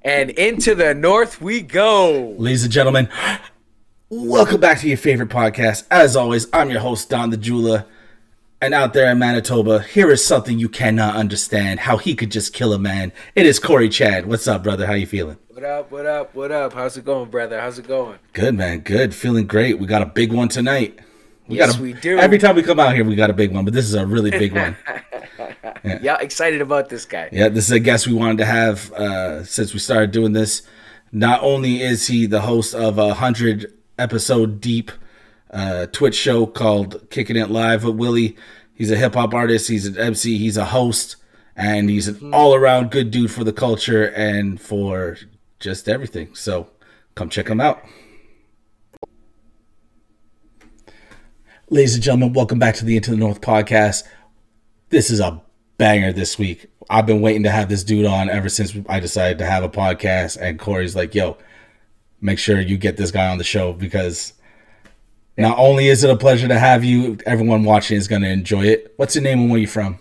And into the north we go. Ladies and gentlemen, welcome back to your favorite podcast. As always, I'm your host, Don the Jeweler. And out there in Manitoba, here is something you cannot understand. How he could just kill a man. It is Corey Chad. What's up, brother? How you feeling? What up, what up, what up? How's it going, brother? How's it going? Good, man. Good. Feeling great. We got a big one tonight. We do. Every time we come out here, we got a big one. But this is a really big one. Yeah, excited about this guy. Yeah, this is a guest we wanted to have since we started doing this. Not only is he the host of a 100-episode deep Twitch show called Kicking It Live with Willie. He's a hip-hop artist. He's an MC. He's a host. And he's an all-around good dude for the culture and for just everything. So come check him out. Ladies and gentlemen, welcome back to the Into the North podcast. This is a banger this week. I've been waiting to have this dude on ever since I decided to have a podcast. And Corey's like, yo, make sure you get this guy on the show because not only is it a pleasure to have you, everyone watching is going to enjoy it. What's your name and where you from?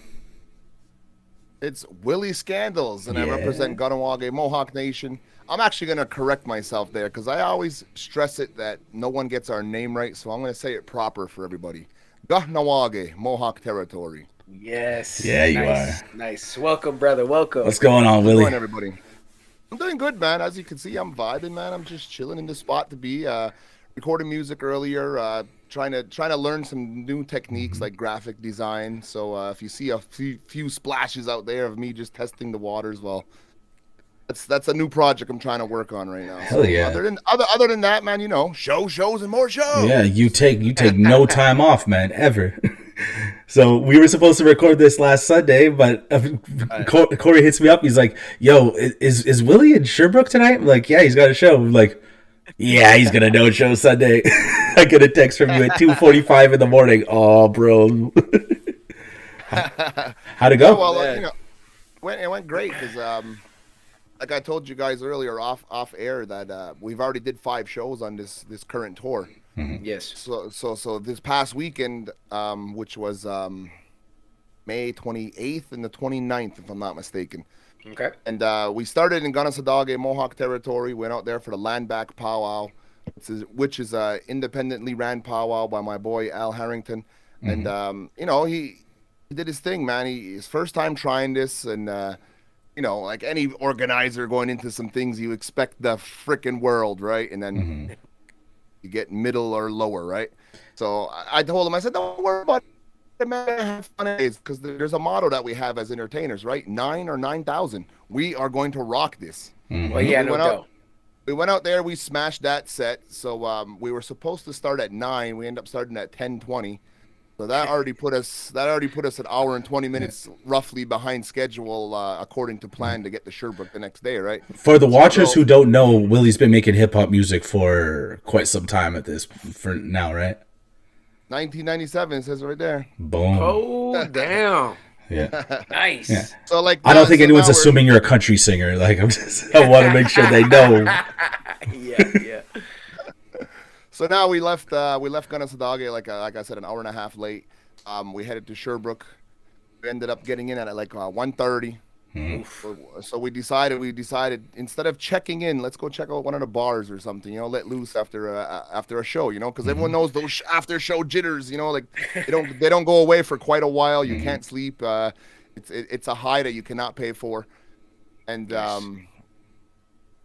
It's Will E Skandalz, and I represent Ganawage Mohawk Nation. I'm actually going to correct myself there because I always stress it that no one gets our name right, so I'm going to say it proper for everybody. Ganawage Mohawk Territory. Yes. Yeah, you nice, are. Nice. Welcome, brother. Welcome. What's going on, Willie? How's it going, everybody? I'm doing good, man. As you can see, I'm vibing, man. I'm just chilling in the spot to be. Recording music earlier, trying to learn some new techniques like graphic design. So if you see a few splashes out there of me just testing the waters, well, that's a new project I'm trying to work on right now. Hell yeah. Other than that, man, you know, shows and more shows. Yeah, you take no time off, man, ever. So we were supposed to record this last Sunday, but Corey hits me up. He's like, "Yo, is Willie in Sherbrooke tonight?" I'm like, "Yeah, he's got a show." I'm like, "Yeah, he's gonna no show Sunday." I get a text from you at 2:45 in the morning. Oh, bro, how'd it go? Yeah, well, you know, it went great because like I told you guys earlier off air that we've already did 5 shows on this current tour. Mm-hmm. Yes. So this past weekend, which was May 28th and the 29th, if I'm not mistaken. Okay. And we started in Ganawage Mohawk Territory. Went out there for the Land Back Powwow, which is a independently ran powwow by my boy Al Harrington. Mm-hmm. And you know, he did his thing, man. His first time trying this, and you know, like any organizer going into some things, you expect the frickin' world, right? And then you get middle or lower, right? So I told him, I said, don't worry about it, man. Have fun because there's a motto that we have as entertainers, right? 9 or 9,000. We are going to rock this. Mm-hmm. Well, yeah, no doubt. We went out there, we smashed that set. So we were supposed to start at 9. We ended up starting at 10:20. So that already put us an hour and 20 minutes roughly behind schedule, according to plan, to get to Sherbrooke the next day, right? For the watchers who don't know, Willie's been making hip hop music for quite some time for now, right? 1997, it says right there. Boom. Oh, damn. Yeah. Nice. Yeah. So like, I don't think anyone's assuming you're a country singer. Like I want to make sure they know. Yeah. So now we left Ganawage like I said, an hour and a half late. We headed to Sherbrooke. We ended up getting in at like 1:30. So we decided instead of checking in, let's go check out one of the bars or something, you know, let loose after a show, you know, because everyone knows those after show jitters, you know, like they don't go away for quite a while. You can't sleep. It's a high that you cannot pay for. And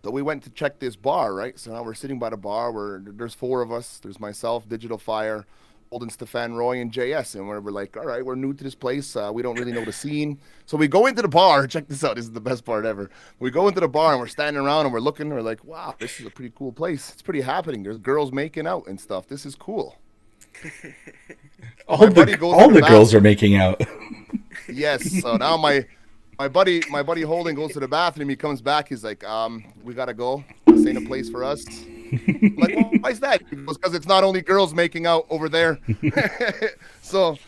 so we went to check this bar, right? So now we're sitting by the bar where there's 4 of us. There's myself, Digital Fire, Holden Stefan Roy, and JS. And we're like, all right, we're new to this place. We don't really know the scene. So we go into the bar. Check this out. This is the best part ever. We go into the bar and we're standing around and we're looking. We're like, wow, this is a pretty cool place. It's pretty happening. There's girls making out and stuff. This is cool. All the girls are making out. Yes. So now my buddy Holden goes to the bathroom. He comes back. He's like, we gotta go. This ain't a place for us. I'm like, well, why is that? He goes, because it's not only girls making out over there. So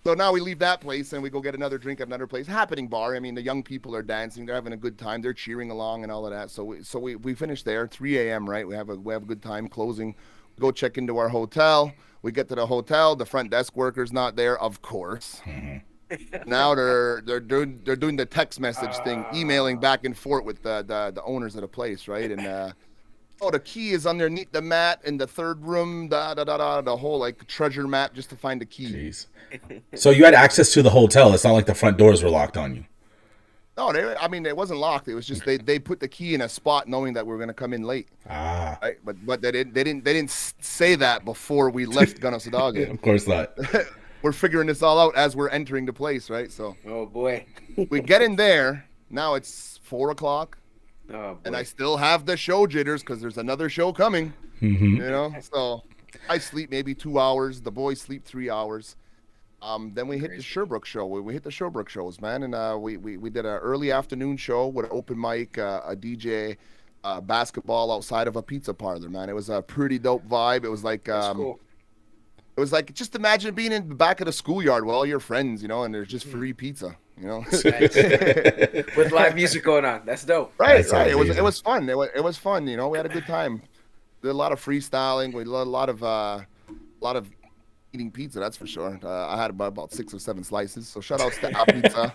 now we leave that place and we go get another drink at another place. Happening bar. I mean, the young people are dancing. They're having a good time. They're cheering along and all of that. So we finish there. 3 a.m. Right? We have a good time. Closing. We go check into our hotel. We get to the hotel. The front desk worker's not there, of course. Now they're doing the text message thing, emailing back and forth with the owners of the place, right? And oh, the key is underneath the mat in the third room. The whole like treasure map just to find the key. Jeez. So you had access to the hotel. It's not like the front doors were locked on you. No, I mean, it wasn't locked. It was just they put the key in a spot knowing that we were going to come in late. Ah, Right? But they didn't say that before we left Skandalouz. of course not. We're figuring this all out as we're entering the place, right? So Oh boy. we get in there. Now it's 4:00, Oh boy. and I still have the show jitters because there's another show coming. Mm-hmm. You know, so I sleep maybe 2 hours. The boys sleep 3 hours. Then we hit the Sherbrooke show. We hit the Sherbrooke shows, man, and we did an early afternoon show with an open mic, a DJ, basketball outside of a pizza parlor. Man, it was a pretty dope vibe. It was like That's cool. it was like just imagine being in the back of the schoolyard with all your friends, you know, and there's just free pizza, you know. Nice. With live music going on. That's dope. Right, That's right. It amazing. was fun. It was fun. You know, we had a good time. Did a lot of freestyling. We did a lot of eating pizza. That's for sure. I had about 6 or 7 slices. So shout out to our pizza.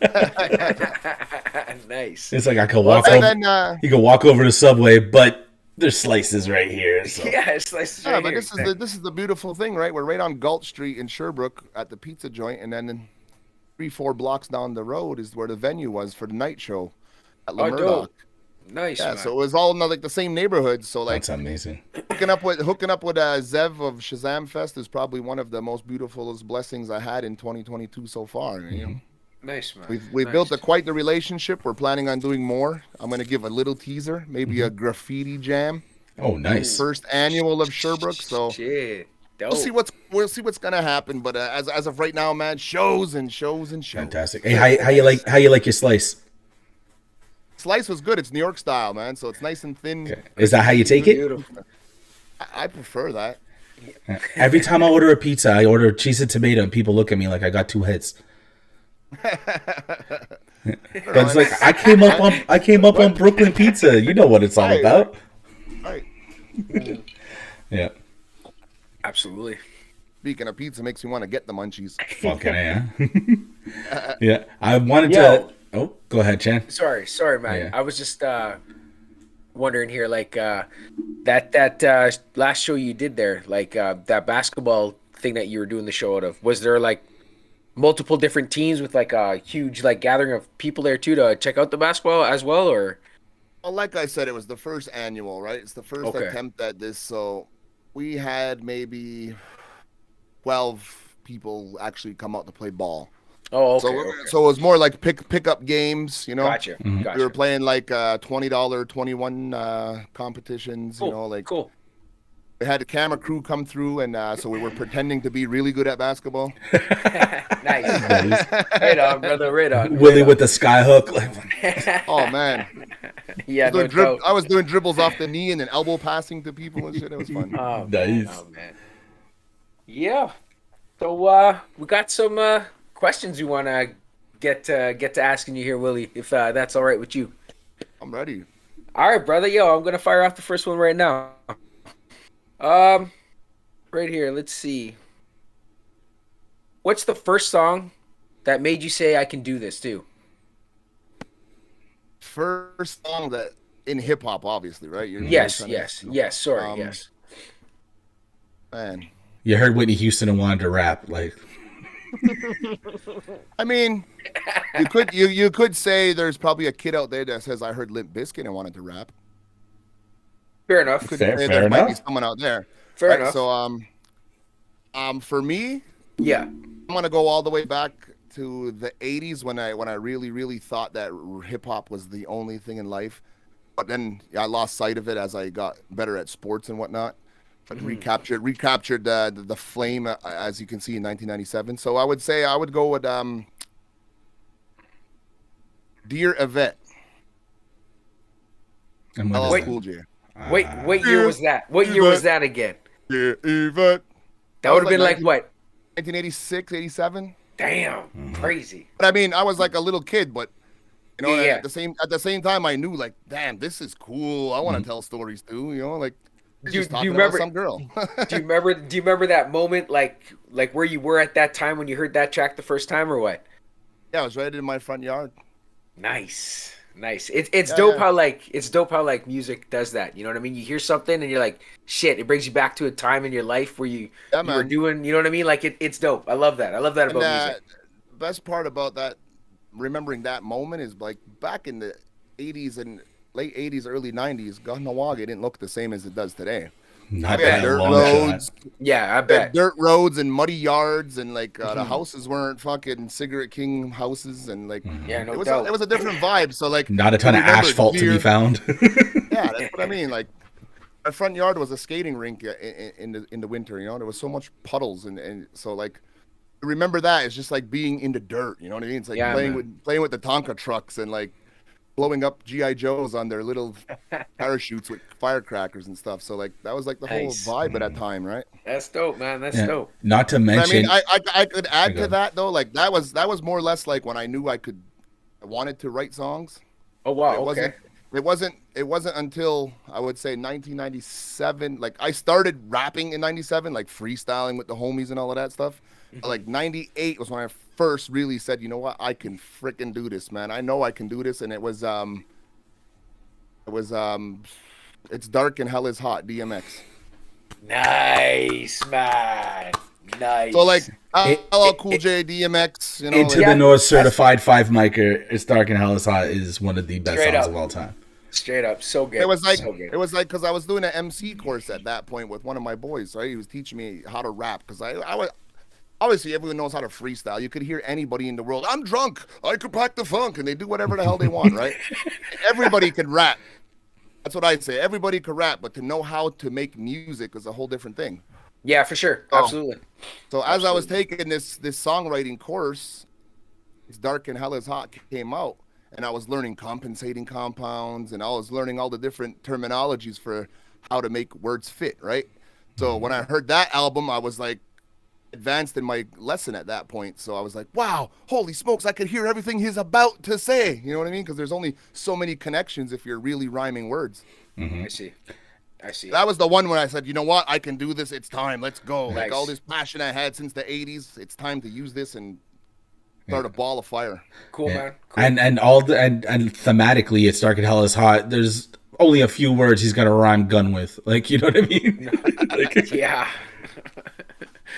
Nice. It's like I could walk And over. then You could walk over to Subway, but there's slices right here. So. Yeah, it's nice. yeah, Right but here. this is the beautiful thing, right? We're right on Galt Street in Sherbrooke at the pizza joint, and then 3-4 blocks down the road is where the venue was for the night show at La Oh, Murdoch. dope. Nice. Yeah, man. so it was all in like the same neighborhood. So like That's amazing. hooking up with Zev of Shazam Fest is probably one of the most beautiful blessings I had in 2022 so far. You know, Nice, man. we've Nice. built quite the relationship. We're planning on doing more. I'm gonna give a little teaser, maybe a graffiti jam, Oh, nice. first annual of Sherbrooke. So Shit. Dope. we'll see what's gonna happen. But as of right now, man, shows and shows and shows. Fantastic. Hey, how you like your slice? Slice was good. It's New York style, man. So it's nice and thin. Okay. Is that how you take it? Beautiful. I prefer that. Every time I order a pizza, I order cheese and tomato, and people look at me like I got 2 heads. But it's like I came up on Brooklyn pizza. You know what it's all Right. about. Right. Yeah. Absolutely. Speaking of pizza, makes me want to get the munchies. Fucking A. Yeah. I wanted Yo. to. Oh, go ahead, Chan. Sorry, man. Yeah. I was just wondering here, like that last show you did there, like that basketball thing that you were doing the show out of. Was there like multiple different teams with like a huge like gathering of people there too to check out the basketball as well, or? Well, like I said, it was the first annual, right? It's the first Okay. attempt at this. So we had maybe 12 people actually come out to play ball. Oh, okay. So okay. so it was more like pick up games, you know. Gotcha. Mm-hmm. Gotcha. We were playing like $20, 21 competitions, cool. you know, like cool. we had the camera crew come through, and so we were pretending to be really good at basketball. Nice. Right on, brother. Right on. Willie with the sky hook. Oh man, Yeah, no doubt. I was doing dribbles off the knee and then elbow passing to people and shit. It was fun. Oh, Nice. Oh man. Yeah. So we got some questions we want to get to asking you here, Willie, if that's all right with you. I'm ready. All right, brother. Yo, I'm gonna fire off the first one right now. Right here. Let's see. What's the first song that made you say I can do this too? First song that in hip hop, obviously, right? You're Yes, trying to- yes. Sorry, Um, yes. Man, You heard Whitney Houston and wanted to rap. Like, I mean, you could say there's probably a kid out there that says I heard Limp Bizkit and wanted to rap. Fair enough. Could Fair say there might be enough. someone out there. Fair Right, enough. So for me, Yeah. I'm gonna go all the way back to the '80s when I really thought that hip hop was the only thing in life, but then I lost sight of it as I got better at sports and whatnot. But recaptured the flame as you can see in 1997. So I would say I would go with Dear Yvette. and when LL is Wait. Cool J. What year was that? What year was that again? Dear Yvette. That would have been like what? 1986, 87. Damn, crazy. But I mean, I was like a little kid, but you know, Yeah. at the same time, I knew like, damn, this is cool. I want to tell stories too. You know, like Do you just talking remember- about some girl. Do you remember that moment, like where you were at that time when you heard that track the first time, or what? Yeah, I was right in my front yard. Nice. Nice. It's Yeah, dope yeah. how like music does that. You know what I mean? You hear something and you're like, shit, it brings you back to a time in your life where Yeah, you were man. doing, you know what I mean? Like it's dope. I love that. I love that And about music. best part about that, remembering that moment, is like back in the '80s and late '80s, early '90s, Gahnawaga didn't look the same as it does today. Not We had by a Bet. dirt I long bet. shot. roads, Yeah, I we had bet. dirt roads and muddy yards, and like the Mhm. houses weren't fucking Cigarette King houses, and like Yeah, Mhm. no it doubt. was a different vibe. So like Not a you ton of remember asphalt to be deer. found. Yeah, that's what I mean. Like my front yard was a skating rink in the winter. You know, there was so much puddles, and so like remember that it's just like being in the dirt. You know what I mean? It's like Yeah, man. playing with the Tonka trucks and like blowing up GI Joes on their little parachutes with firecrackers and stuff. So like that was like the whole Nice. vibe at that time, right? That's dope, man. That's Yeah. dope. Not to But I mean, mention, I could add to go. that though. Like that was more or less like when I knew I wanted to write songs. Oh wow, It okay. it wasn't until I would say 1997. Like I started rapping in '97, like freestyling with the homies and all of that stuff. But, like '98 was when I first really said, you know what, I can freaking do this, man. I know I can do this, and it was it's dark and hell is hot, DMX. Nice, man. Nice. So like It- LL Cool J, DMX, you know, Into like, the Yeah, North that's- certified five micer, It's Dark and Hell is Hot is one of the best Straight songs up. of all time. straight up, so good. it was like so good. because I was doing an MC course at that point with one of my boys, right? He was teaching me how to rap because I was obviously everyone knows how to freestyle. You could hear anybody in the world. I'm drunk. I could pack the funk, and they do whatever the hell they want, right? Everybody can rap. That's what I'd say. Everybody could rap, but to know how to make music is a whole different thing. Yeah, for sure. Oh. Absolutely. So as I was taking this songwriting course, It's Dark and Hell is Hot came out, and I was learning compensating compounds, and I was learning all the different terminologies for how to make words fit, right? So when I heard that album, I was like advanced in my lesson at that point. So I was like, wow, holy smokes, I could hear everything he's about to say. You know what I mean? Because there's only so many connections if you're really rhyming words. I see. I see. That was the one where I said, you know what, I can do this. It's time. Let's go. Nice. Like all this passion I had since the 80s, it's time to use this and start a ball of fire. Cool, Yeah. man. Cool. And all the and thematically, It's Dark and Hell is Hot. There's only a few words he's got to rhyme gun with. Like, you know what I mean? Like, Yeah.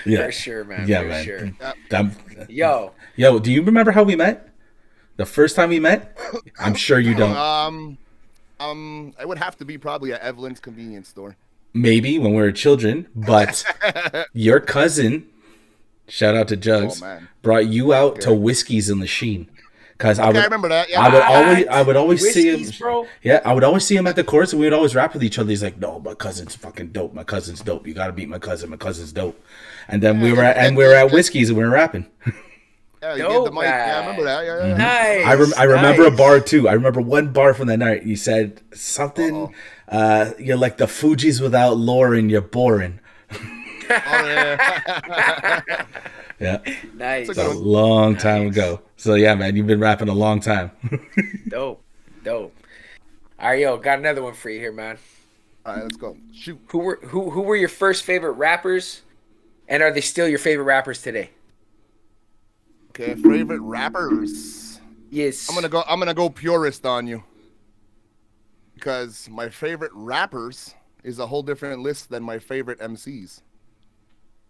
yeah. For sure, man. Yeah, for man. sure. That- Yo, do you remember how we met? The first time we met? I'm sure you don't. It would have to be probably at Evelyn's convenience store. Maybe when we were children, but your cousin, shout out to Jugs, Oh, man. brought you out to Whiskey's in Lachine. Because I remember that. Yeah. I would always see him. Whiskey's, bro? Yeah, I would always see him at the course, and we would always rap with each other. He's like, "No, my cousin's fucking dope. My cousin's dope. You gotta beat my cousin. My cousin's dope." And then we were at Whiskey's and we were rapping. Yeah, you Dope, gave the mic. Yeah, I man. remember that. Yeah, yeah. Nice. I remember a nice. bar too. I remember one bar from that night. He said something. You're like the Fugees without Lauren. You're boring. Oh, yeah. Yeah, Nice. That's a long time ago. So yeah, man, you've been rapping a long time. Dope. Dope. All right, yo, got another one for you here, man. All right, let's go. Shoot. Who were your first favorite rappers, and are they still your favorite rappers today? Okay, favorite rappers. Yes. I'm gonna go purist on you. Because my favorite rappers is a whole different list than my favorite MCs.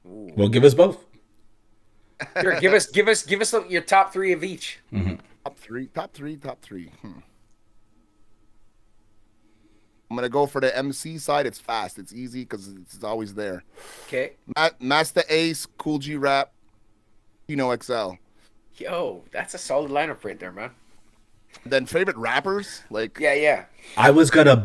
Well, give us both. Sure, give us your top three of each. Top three. I'm gonna go for the MC side. It's fast. It's easy because it's always there. Okay. Master Ace, Cool G Rap, XL. Yo, that's a solid lineup right there, man. Then favorite rappers, like Yeah. I was gonna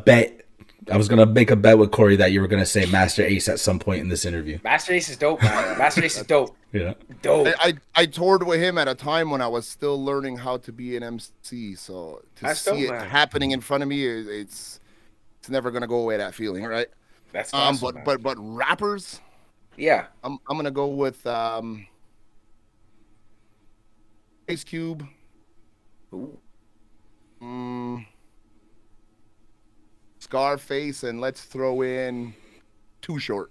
make a bet with Corey that you were gonna say Master Ace at some point in this interview. Master Ace is dope, man. Master Ace is dope. Yeah. Dope. I toured with him at a time when I was still learning how to be an MC. So to That's see dope, it man. happening in front of me, it's never gonna go away. That feeling, right? That's awesome. man. But rappers, Yeah. I'm gonna go with Ice Cube. Ooh. Scarface, and let's throw in Too Short.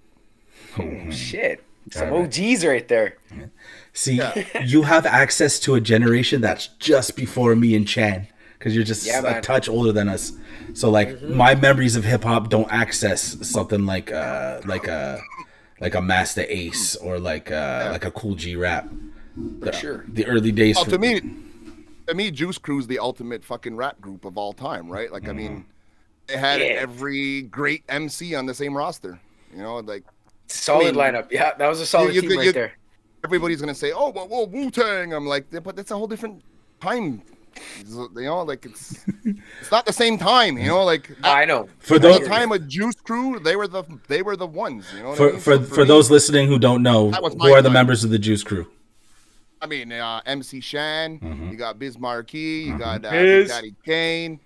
Shit. Some All right. OGs right there. See, Yeah. you have access to a generation that's just before me and Chan, because you're just Yeah, a man. touch older than us. So like my memories of hip hop don't access something like a Master Ace or like a Cool G Rap. For sure. The early days. Well, to me, Juice Crew's the ultimate fucking rap group of all time, right? Like, I mean, they had Yeah. every great MC on the same roster. You know, like Solid I mean, lineup. Yeah, that was a solid team right there. everybody's gonna say, "Oh, well, Wu-Tang." I'm like, but that's a whole different time. You know, like it's not the same time. You know, like I know. For at those the time of Juice Crew, they were the ones. You know, what I for mean? for, So for me, those listening who don't know, That was who my are the time. members of the Juice Crew? I mean, MC Shan, you got Biz Markie, you got Big Biz. Daddy Kane,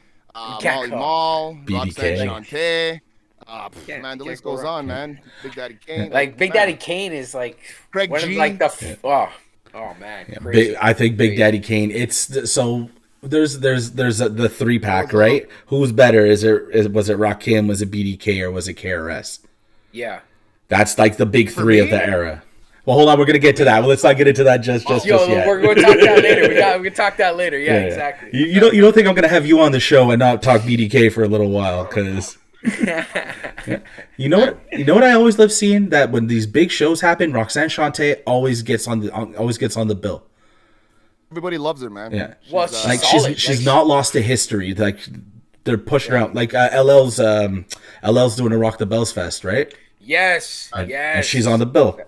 Cat Molly Call. Mall, BDK. Roxanne Shante. Can't- Man, the can't list go goes wrong. on, man. Big Daddy Kane. Like Big man. Daddy Kane is like Craig one of G. like the oh man, crazy. I think Big Crazy. Daddy Kane. So there's the 3-pack, right? Who's better? Was it Rakim? Was it BDK or was it KRS? Yeah. That's like the big three of me? the era. Well, hold on, we're gonna get to that. Well, let's not get into that just Yo, yet. we're going to talk that later. We can talk that later. Yeah, exactly. You don't think I'm gonna have you on the show and not talk BDK for a little while? Because you know what I always love seeing, that when these big shows happen, Roxanne Shante always gets on the bill. Everybody loves her, man. Yeah. Well, She's, Like solid. she's Like, not lost to history. Like they're pushing her out. Like LL's doing a Rock the Bells Fest, right? Yes. And Yes. she's on the bill.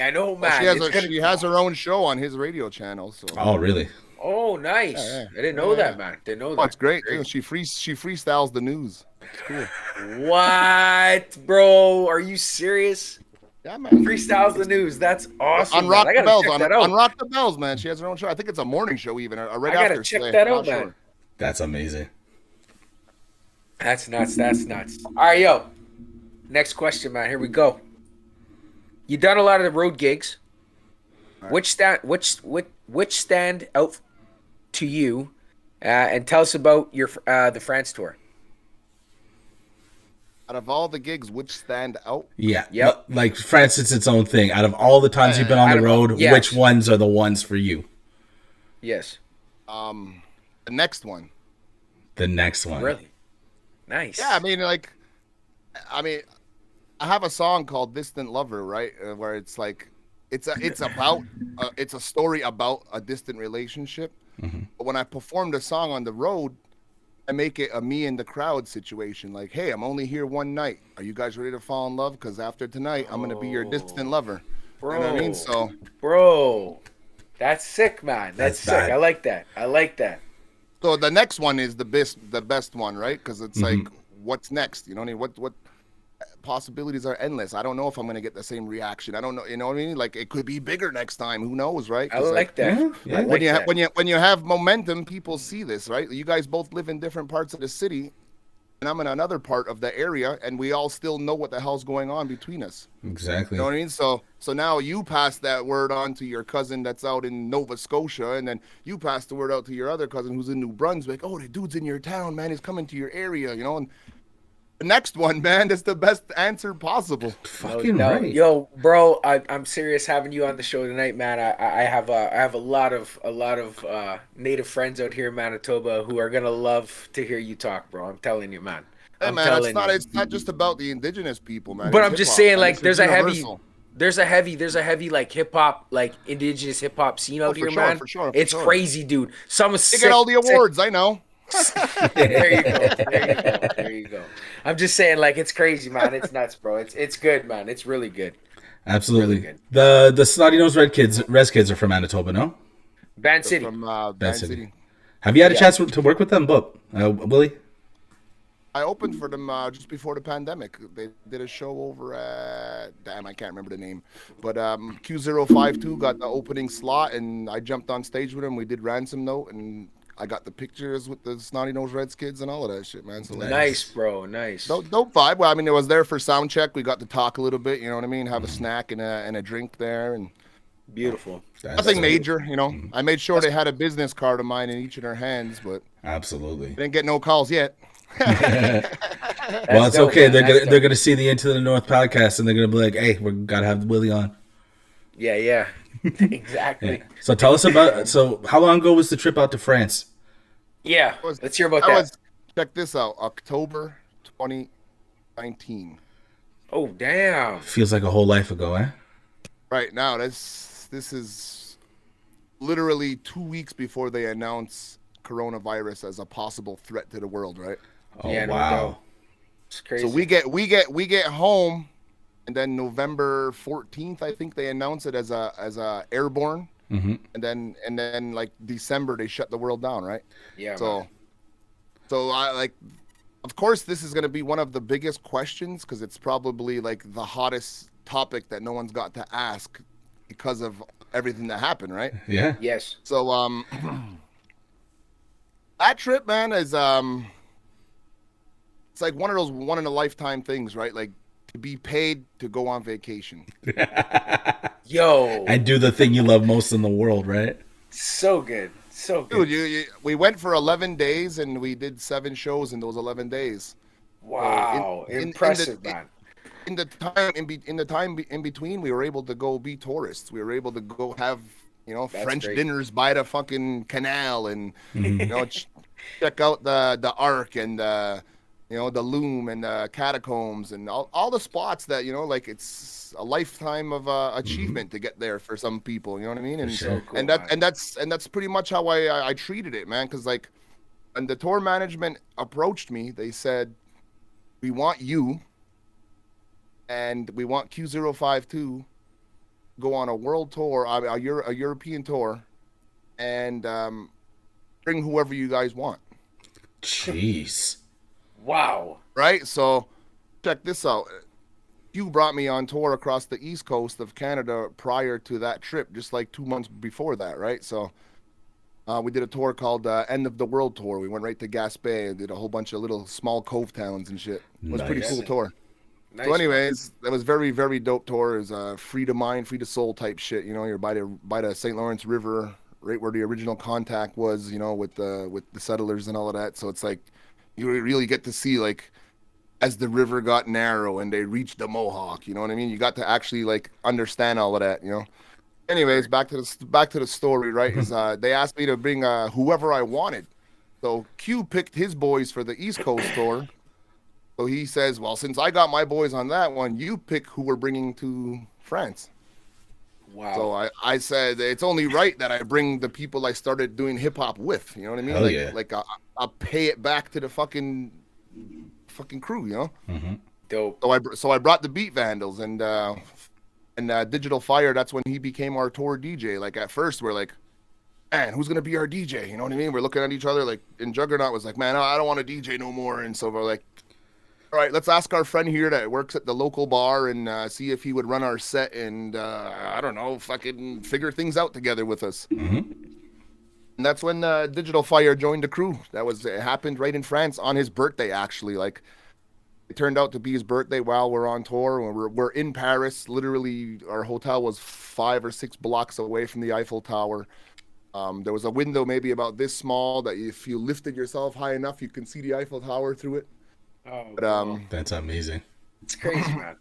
I know, man. she has It's gonna- she has her own show on his radio channel. So Oh, really? Oh, nice. Yeah. I didn't know that, man. Didn't know that. oh, it's great. Too. She freestyles the news. It's cool. What, bro? Are you serious? Yeah, man. Freestyles the news. That's awesome. On man. Rock I the gotta Bells, check on that out. Rock the Bells, man. She has her own show. I think it's a morning show, even right I gotta after. check today. that I'm out, not man. sure. That's amazing. That's nuts. That's nuts. All right, yo. Next question, man. Here we go. You done a lot of the road gigs. Which stand out to you, and tell us about your the France tour. Out of all the gigs, which stand out? Yeah. Yep. Like France, it's its own thing. Out of all the times you've been on Out the of all- road, yes. which ones are the ones for you? Yes. The next one. The next one. Really. Nice. Yeah, I mean, I have a song called "Distant Lover," right? Where it's like, it's a story about a distant relationship. But when I perform the song on the road, I make it a me and the crowd situation. Like, hey, I'm only here one night. Are you guys ready to fall in love? Because after tonight, I'm gonna be your distant lover. You know what I mean? So, Bro, that's sick, man. That's sick. bad. I like that. I like that. so the next one is the best one, right? Because it's like, what's next? You know what I mean? What possibilities are endless. I don't know if I'm gonna get the same reaction. I don't know. You know what I mean? Like, it could be bigger next time. Who knows, right? I 'Cause, like that. Yeah. I like that. when you have momentum, people see this, right? You guys both live in different parts of the city, and I'm in another part of the area, and we all still know what the hell's going on between us. Exactly. You know what I mean? So now you pass that word on to your cousin that's out in Nova Scotia, and then you pass the word out to your other cousin who's in New Brunswick. Oh, the dude's in your town, man. He's coming to your area, you know. And the next one, man, is the best answer possible. Fucking No, right. yo, bro, I'm serious having you on the show tonight, man. I have a lot of native friends out here in Manitoba who are gonna love to hear you talk, bro. I'm telling you, man. Hey, I'm man, telling you. it's not just about the indigenous people, man. But It's I'm just hip-hop, saying, man. like, It's there's a universal. heavy like hip hop, like indigenous hip hop scene out for here, sure, man. for sure, for It's sure. crazy, dude. Some They sick, get all the sick- awards, I know. There you go. There you go. There you go. I'm just saying, like, it's crazy, man. It's nuts, bro. It's good, man. It's really good. Absolutely. Really good. The Snotty Nose Res Kids are from Manitoba, no? Band City. From Bad Band City. City. Have you had a Yeah. chance to work with them, Book? Willie? I opened for them just before the pandemic. They did a show over at, damn, I can't remember the name, but Q052 got the opening slot, and I jumped on stage with them. We did Ransom Note, and I got the pictures with the Snotty Nose Reds kids and all of that shit, man. So like, Nice, bro. Nice. dope vibe. Well, I mean, it was there for sound check. We got to talk a little bit, you know what I mean? Have a snack and a drink there, and Beautiful. nothing major, you know. I made sure they had a business card of mine in each of their hands, but Absolutely. didn't get no calls yet. Well, it's dope, okay. man. They're That's gonna they're gonna see the Into the North podcast and they're gonna be like, "Hey, we gotta have Willie on." Yeah. Exactly. So tell us about. So how long ago was the trip out to France? Yeah. That was, Let's hear about that that. was, check this out, October 2019. Oh, damn. Feels like a whole life ago, eh? Right now, this is literally 2 weeks before they announce coronavirus as a possible threat to the world, right? Oh Yeah, no wow. doubt. It's crazy. So we get home, and then November 14th, I think they announce it as a airborne, Mm-hmm. and then like December they shut the world down, right? Yeah, So man. so I like, of course, this is going to be one of the biggest questions because it's probably like the hottest topic that no one's got to ask because of everything that happened, right? Yeah. Yes. So that trip, man, is it's like one of those one in a lifetime things, right? Like to be paid to go on vacation. Yo. And do the thing you love most in the world, right? So good. So Dude, good. we went for 11 days and we did 7 shows in those 11 days. Wow. Impressive, man. In the time in between, we were able to go be tourists. We were able to go have, That's French great. dinners by the fucking canal and Mm-hmm. check out the Ark and the Loom and the catacombs and all the spots that like it's a lifetime of achievement to get there for some people. You know what I mean? And sure. Cool, and that man. and that's pretty much how I treated it, man. Because like when the tour management approached me, they said, "We want you, and we want Q052 go on a world tour, a European tour, and bring whoever you guys want." Jeez. Wow. Right? So check this out. You brought me on tour across the east coast of Canada prior to that trip, just like 2 months before that, right? So we did a tour called End of the World Tour. We went right to Gaspé and did a whole bunch of little small cove towns and shit. It was a pretty Nice. cool tour. Nice. So, anyways, that was very, very dope tour. It was free to mind, free to soul type shit. You're by the St. Lawrence River, right where the original contact was. With the settlers and all of that. So it's like you really get to see like as the river got narrow and they reached the Mohawk. You know what I mean? You got to actually like understand all of that. Anyways, back to the story. Right? Is they asked me to bring whoever I wanted. So Q picked his boys for the East Coast tour. So he says, well, since I got my boys on that one, you pick who we're bringing to France. Wow. So I said, it's only right that I bring the people I started doing hip hop with. You know what I mean? Hell yeah. Like I'll pay it back to the fucking crew, Mm-hmm. Dope. So I brought the Beat Vandals and Digital Fire. That's when he became our tour DJ. Like at first we're like, man, who's gonna be our DJ? You know what I mean? We're looking at each other like, and Juggernaut was like, man, I don't want to DJ no more. And so we're like, all right, let's ask our friend here that works at the local bar and see if he would run our set and I don't know, fucking figure things out together with us. Mm-hmm. And that's when Digital Fire joined the crew. It happened right in France on his birthday, actually. Like it turned out to be his birthday while we're on tour. We're in Paris. Literally, our hotel was 5 or 6 blocks away from the Eiffel Tower. There was a window maybe about this small that if you lifted yourself high enough, you can see the Eiffel Tower through it. Oh, But That's amazing. it's crazy, man.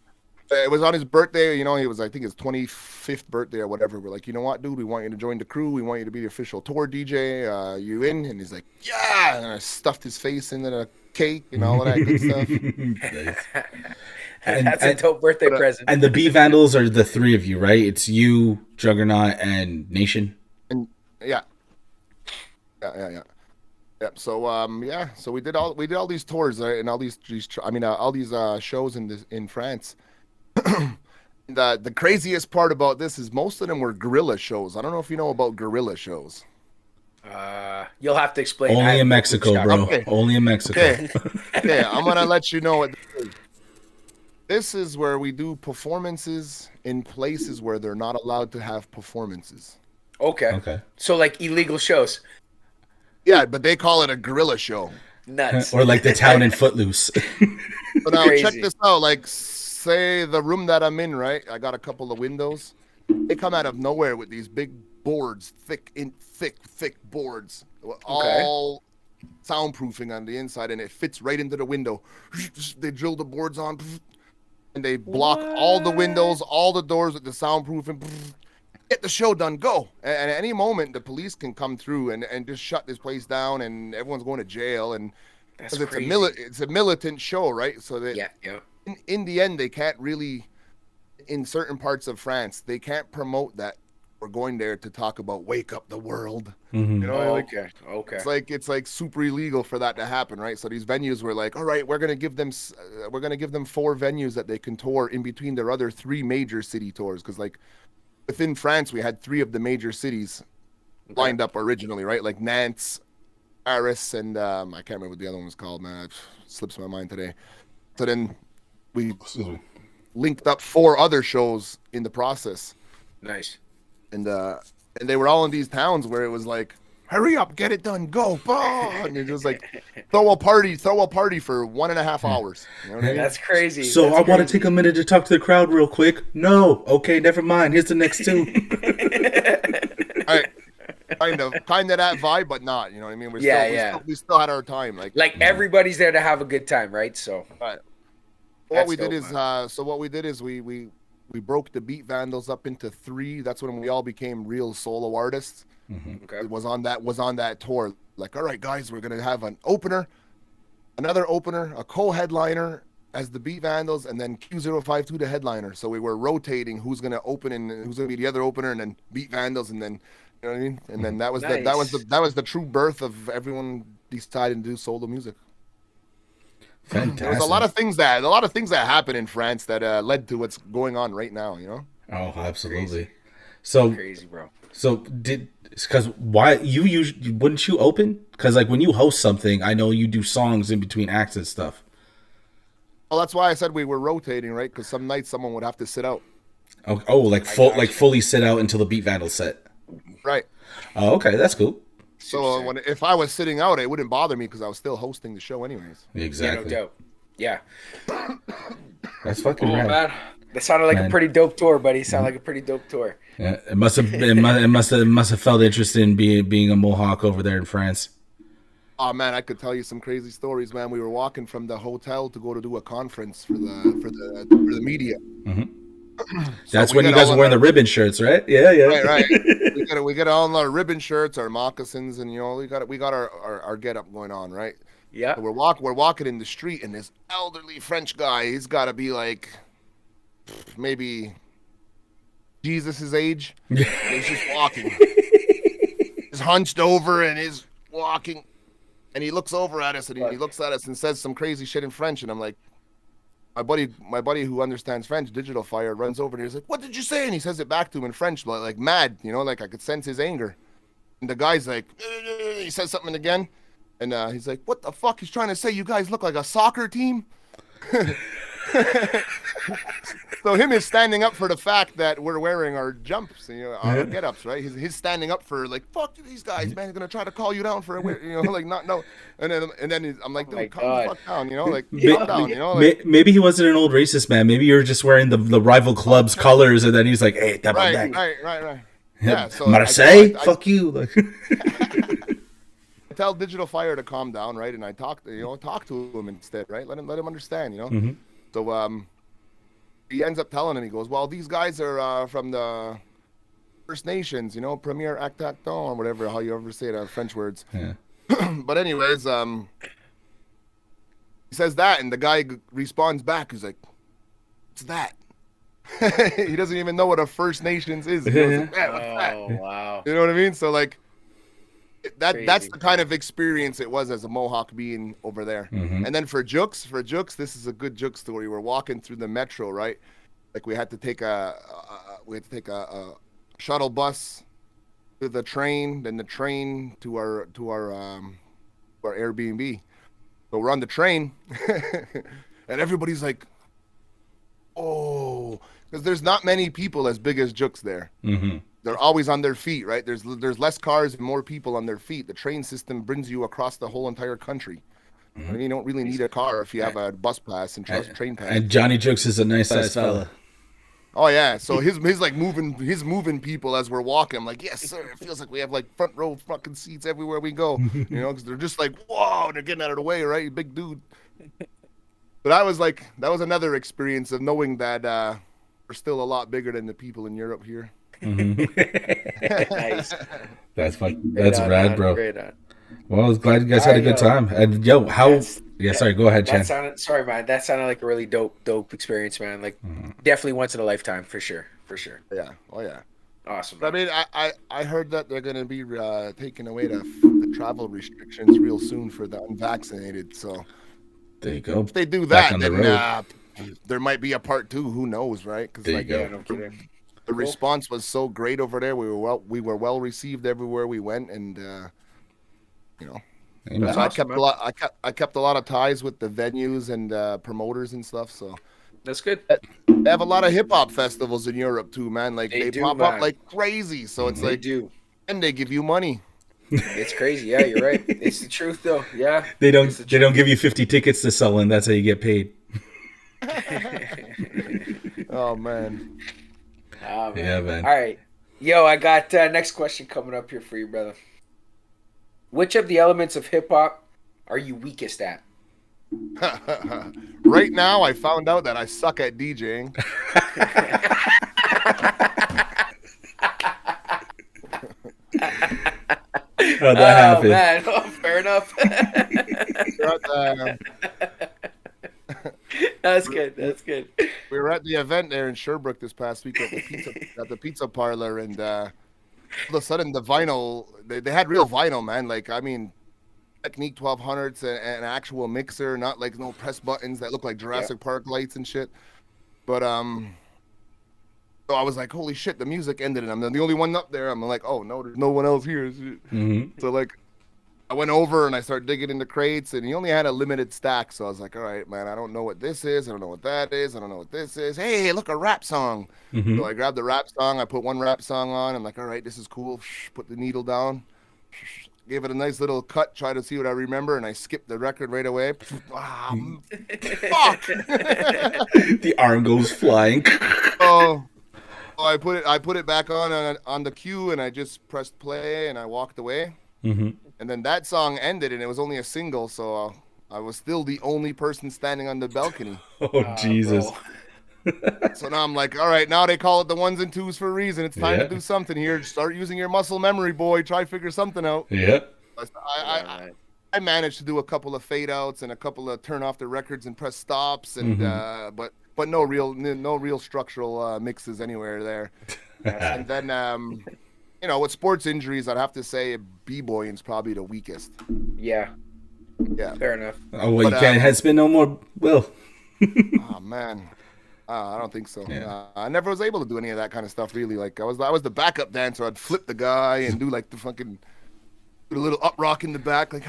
it was on his birthday. He was, I think, his 25th birthday or whatever. We're like, you know what, dude? We want you to join the crew. We want you to be the official tour DJ. You in? And he's like, yeah. And I stuffed his face into the cake and all of that good stuff. Nice. And- That's a and- dope birthday present. And the B Vandals are the 3 of you, right? It's you, Juggernaut, and Nation. And yeah. Yep. So so we did all these tours, right? And all these shows in France. The craziest part about this is most of them were guerrilla shows. I don't know if you know about guerrilla shows. You'll have to explain. I Only have in no Mexico, shot. bro. Okay. Only in Mexico. Okay, I'm gonna let you know what this is. This is where we do performances in places where they're not allowed to have performances. Okay. Okay. So like illegal shows. Yeah, but they call it a guerrilla show. Nuts. Or like the town in Footloose. So now Crazy. check this out. Like, say the room that I'm in, right? I got a couple of windows. They come out of nowhere with these big boards, thick boards, all soundproofing on the inside, and it fits right into the window. They drill the boards on, and they block all the windows, all the doors with the soundproofing. get the show done, go. And at any moment, the police can come through and just shut this place down, and everyone's going to jail. And That's because crazy. it's a militant show, right? So that Yeah, yeah. in the end, they can't really, in certain parts of France, they can't promote that we're going there to talk about wake up the world. Mm-hmm. You know, Oh, like okay. it's like super illegal for that to happen, right? So these venues were like, all right, we're gonna give them 4 venues that they can tour in between their other 3 major city tours, because like within France we had 3 of the major cities lined up originally, right? Like Nantes, Paris, and I can't remember what the other one was called, man. It slips my mind today. So then we Excuse me. linked up 4 other shows in the process, Nice. and they were all in these towns where it was like, hurry up, get it done, go, and it was like throw a party for 1.5 hours. You know what I mean? That's crazy. So That's I want to crazy. take a minute to talk to the crowd real quick. No, okay, never mind. Here's the next 2. Right. Kind of that vibe, but not. You know what I mean? We still had our time. Like everybody's there to have a good time, right? So Right. That's What we did dope, is we broke the Beat Vandals up into 3. That's when we all became real solo artists. okay. It was on that tour. Like, all right, guys, we're gonna have an opener, another opener, a co-headliner as the Beat Vandals, and then Q052 the headliner. So we were rotating who's gonna open and who's gonna be the other opener, and then Beat Vandals, and then you know what I mean. And then that was the true birth of everyone deciding to do solo music. Fantastic. There was a lot of things that happened in France that led to what's going on right now. You know. Oh, absolutely. Crazy. So Crazy, bro. because why you usually wouldn't you open? Because like when you host something, I know you do songs in between acts and stuff. Well, that's why I said we were rotating, right? Because some nights someone would have to sit out. Like fully sit out until the Beat Vandal set. Right. Oh, okay, that's cool. So if I was sitting out, it wouldn't bother me because I was still hosting the show anyways. Exactly. Yeah, no doubt. Yeah. That's fucking Oh rad. man, that sounded like Man. a pretty dope tour, buddy. Sounded like a pretty dope tour. Yeah, it must have felt interesting in being a Mohawk over there in France. Oh man, I could tell you some crazy stories, man. We were walking from the hotel to go to do a conference for the media. That's we when you got guys all were wearing the ribbon shirts, right? Yeah. Right. we got all our ribbon shirts, our moccasins, and you know we got our get up going on, right? Yeah. So we're walking in the street, and this elderly French guy, he's got to be like maybe Jesus's age. And he's just walking. He's hunched over and he's walking, and he looks over at us and he looks at us and says some crazy shit in French, and I'm like, my buddy who understands French, Digital Fire, runs over and he's like, "What did you say?" And he says it back to him in French, like mad, you know, like I could sense his anger. And the guy's like, he says something again, and he's like, "What the fuck?" He's trying to say, "You guys look like a soccer team." So him is standing up for the fact that we're wearing our jumps, you know, our get-ups, right? He's standing up for like, fuck these guys, man. They're gonna try to call you down for a, you know, like not no. And then I'm like, dude, calm the fuck down, you know, like calm down, you know. Like, Maybe he wasn't an old racist man. Maybe you were just wearing the rival club's colors, and then he's like, "Hey, double back." Right. Yeah. So Marseille, fuck you. Like, I tell Digital Fire to calm down, right? And I talk to him instead, right? Let him understand, you know. So he ends up telling him, he goes, "Well, these guys are from the First Nations, you know, Premier Actacton, or whatever, how you ever say it, French words." Yeah. But anyways, he says that, and the guy responds back. He's like, "What's that?" He doesn't even know what a First Nations is. He goes, like, "Man, what's that?" Oh wow. You know what I mean? So like, that's Crazy. the kind of experience it was as a Mohawk being over there. And then for Jukes, this is a good Juke story. We're walking through the metro, right? Like we had to take a shuttle bus to the train, then the train to our Airbnb. So we're on the train, and everybody's like, "Oh," because there's not many people as big as Jukes there. They're always on their feet, right? There's less cars and more people on their feet. The train system brings you across the whole entire country. I mean, you don't really need a car if you have a bus pass and train pass. and Johnny Jokes is a nice sized fella. Oh yeah, so his like moving people as we're walking. I'm like, "Yes, sir." It feels like we have like front row fucking seats everywhere we go, you know, because they're just like, "Whoa," they're getting out of the way, right? Big dude. But that was another experience of knowing that we're still a lot bigger than the people in Europe here. Nice. That's fun. Great That's on, rad, man. bro. Great on. Well, I was glad you guys All had a right, good yo. time. And yo, how? That's Yeah, that. sorry. Go ahead, That Chen. sounded. Sorry, man. That sounded like a really dope experience, man. Like definitely once in a lifetime for sure. For sure. Yeah. Oh yeah. Awesome, I man. mean, I heard that they're going to be taking away the travel restrictions real soon for the unvaccinated. So There you go. if they do Back that, on the then road. there might be a part two. Who knows, right? Because There you like go. Yeah, no kidding. the Cool. response was so great over there. We were well received everywhere we went, and you know, That's so Amen. I awesome, kept a man. lot. I kept a lot of ties with the venues and promoters and stuff. So That's good. they have a lot of hip hop festivals in Europe too, man. Like They they do, pop up man. like crazy. So it's They like, do. and they give you money. It's crazy. Yeah, you're right. It's the truth, though. Yeah, They it's don't. the They don't truth. give you 50 tickets to sell, and that's how you get paid. Oh man. Oh Yeah, man. man. All right. Yo, I got next question coming up here for you, brother. Which of the elements of hip hop are you weakest at? Right now, I found out that I suck at DJing. Oh, that Oh happened. man, oh, fair enough. We're at the, That's good. That's good. we were at the event there in Sherbrooke this past week at the pizza parlor, and all of a sudden the vinyl they had real vinyl, man. Like I mean, Technique 1200s and an actual mixer, not like no press buttons that look like Jurassic Park lights and shit. But so I was like, holy shit, the music ended, and I'm the only one up there. I'm like, oh no, there's no one else here. So like, I went over and I started digging into crates, and he only had a limited stack. So I was like, all right, man, I don't know what this is. I don't know what that is. I don't know what this is. Hey, look, a rap song. So I grabbed the rap song. I put one rap song on. I'm like, all right, this is cool. Put the needle down. Gave it a nice little cut. Try to see what I remember, and I skipped the record right away. Ah, fuck. The arm goes flying. Oh. I put it back on the queue, and I just pressed play, and I walked away. And then that song ended, and it was only a single, so I was still the only person standing on the balcony. Oh, Jesus. Bro. So now I'm like, all right, now they call it the ones and twos for a reason. It's time Yeah. to do something here. Start using your muscle memory, boy. Try to figure something out. Yeah. I managed to do a couple of fade outs and a couple of turn off the records and press stops, and but no real structural mixes anywhere there. And then you know, with sports injuries, I'd have to say b-boying's probably the weakest. Yeah, Yeah. fair enough. Oh, well, you But, can't headspin no more, Will. Oh man. I don't think so. Yeah. I never was able to do any of that kind of stuff really. Like I was the backup dancer. I'd flip the guy and do like the fucking do a little up rock in the back, like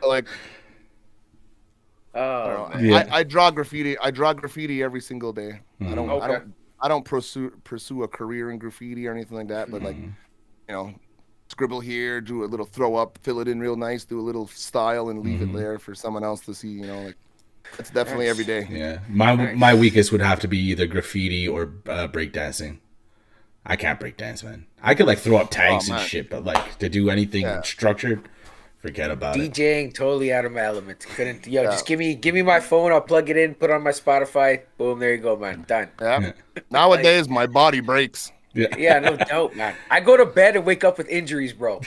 like Oh, I, man. Yeah. I draw graffiti. I draw graffiti every single day. Okay. I don't pursue a career in graffiti or anything like that. But like, you know, scribble here, do a little throw up, fill it in real nice, do a little style, and leave it there for someone else to see. You know, like it's definitely every day. Yeah. My weakest would have to be either graffiti or breakdancing. I can't breakdance, man. I could like throw up tags and man. shit, but like to do anything Yeah. structured, forget about it. DJing totally out of my element. Couldn't. Yo, just give me my phone. I'll plug it in. Put it on my Spotify. Boom. There you go, man. Done. Yeah. Nowadays, my body breaks. Yeah. Yeah, no doubt, man. I go to bed and wake up with injuries, bro.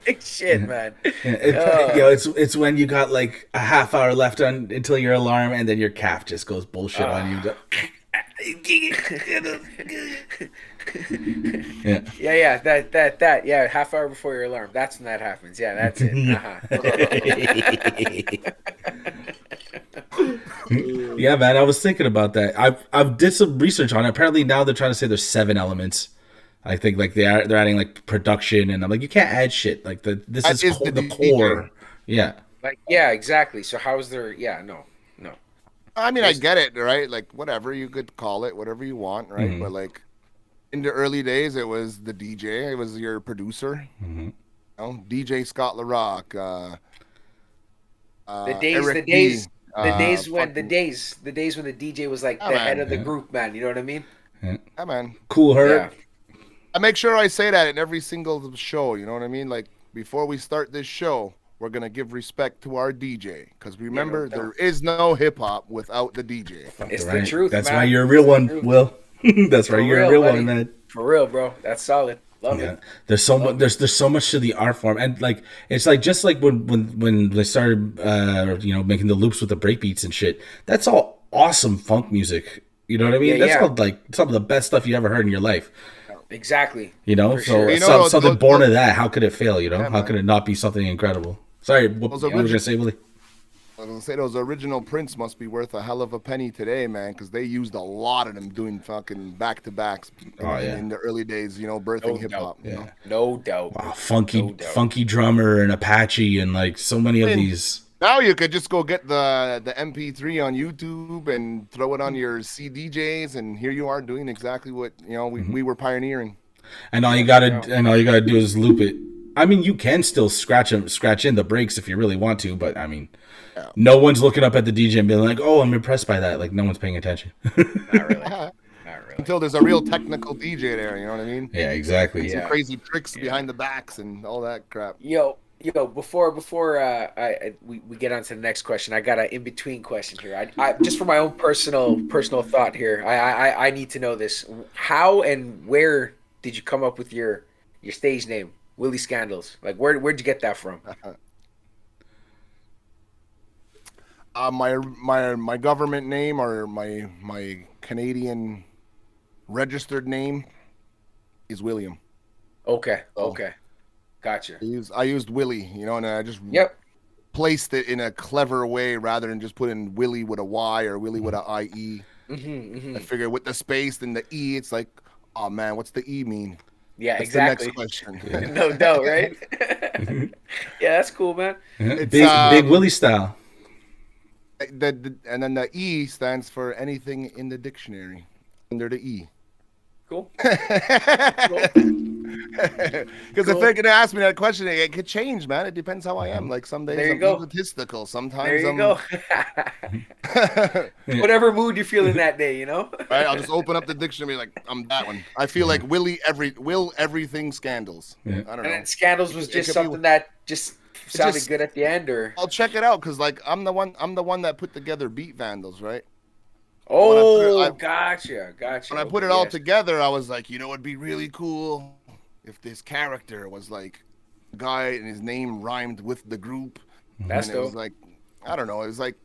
Like shit, man. It's when you got like a half hour left on until your alarm, and then your calf just goes bullshit on you. Yeah. Yeah. That. Yeah, half hour before your alarm. That's when that happens. Yeah, that's it. Yeah, man. I was thinking about that. I've did some research on it. Apparently now they're trying to say there's 7 elements. I think like they're adding like production, and I'm like, you can't add shit. Like this That is the the core. DJ. Yeah. Like, yeah, exactly. So how's there? Yeah, no. I mean, I get it, right? Like, whatever you could call it, whatever you want, right? But like, in the early days, it was the DJ, it was your producer, you know, DJ Scott LaRock, The days when the days when the DJ was like the head of the group, man. You know what I mean? Yeah, man. Cool Herb. Yeah. I make sure I say that in every single show. You know what I mean? Like, before we start this show, we're gonna give respect to our DJ, because remember, no doubt. there is no hip hop without the DJ. It's Right. the truth. That's man. why you're a real It's the one, truth. Will. That's For right. You're a real, real buddy. one, man. For real, bro. That's solid. Love Yeah, it. there's so much. Love it. There's so much to the art form, and like it's like just like when they started, making the loops with the breakbeats and shit. That's all awesome funk music. You know what I Yeah, mean? That's yeah. all like some of the best stuff you ever heard in your life. Exactly. You know, For so sure. You know, something born of that. How could it fail? You know, yeah, how could man. it not be something incredible? Sorry, what Those you were gonna original, say, Willie? I was gonna say those original prints must be worth a hell of a penny today, man, because they used a lot of them doing fucking back to backs Oh yeah, in the early days. You know, birthing No hip doubt. hop. You know. No doubt. wow, No funky, doubt. funky drummer and Apache and like so many of And these. now you could just go get the MP3 on YouTube and throw it on your CDJs, and here you are doing exactly what we were pioneering. And all you There you gotta go. and all you gotta do is loop it. I mean, you can still scratch in the breaks if you really want to, but I mean, Yeah. no one's looking up at the DJ and being like, "Oh, I'm impressed by that." Like, no one's paying attention. Not really. Not really. Until there's a real technical DJ there, you know what I mean? Yeah, exactly. Yeah. Crazy tricks behind the backs and all that crap. Yo, before we get on to the next question, I got an in between question here. I just for my own personal thought here. I need to know this. How and where did you come up with your stage name, Will E Skandalz? Like where'd you get that from? My government name or my Canadian registered name is William. Okay, Oh. okay, gotcha. I used Willie, and I just Yep. placed it in a clever way rather than just putting Willie with a Y or Willie with a IE. I figured with the space and the E, it's like, oh man, what's the E mean? Yeah, That's exactly. the next question. No doubt, right? Yeah, that's cool, man. It's, Big Willie style. and then the E stands for anything in the dictionary under the E. Cool. Because if they're gonna ask me that question, it could change, man. It depends how I am. Like some days There you I'm go. egotistical. Sometimes There you I'm go. Whatever mood you're feeling that day, you know. right. I'll just open up the dictionary like I'm that one. I feel like Will everything Skandalz. Yeah. I don't And know. then Scandals was It just could be- something that just sounded just- good at the end, or I'll check it out because like I'm the one that put together Beat Vandals, right? oh, I- gotcha. When I put it all together, I was like, it'd be really cool if this character was like a guy and his name rhymed with the group. That's And it was dope. like, I don't know, it was like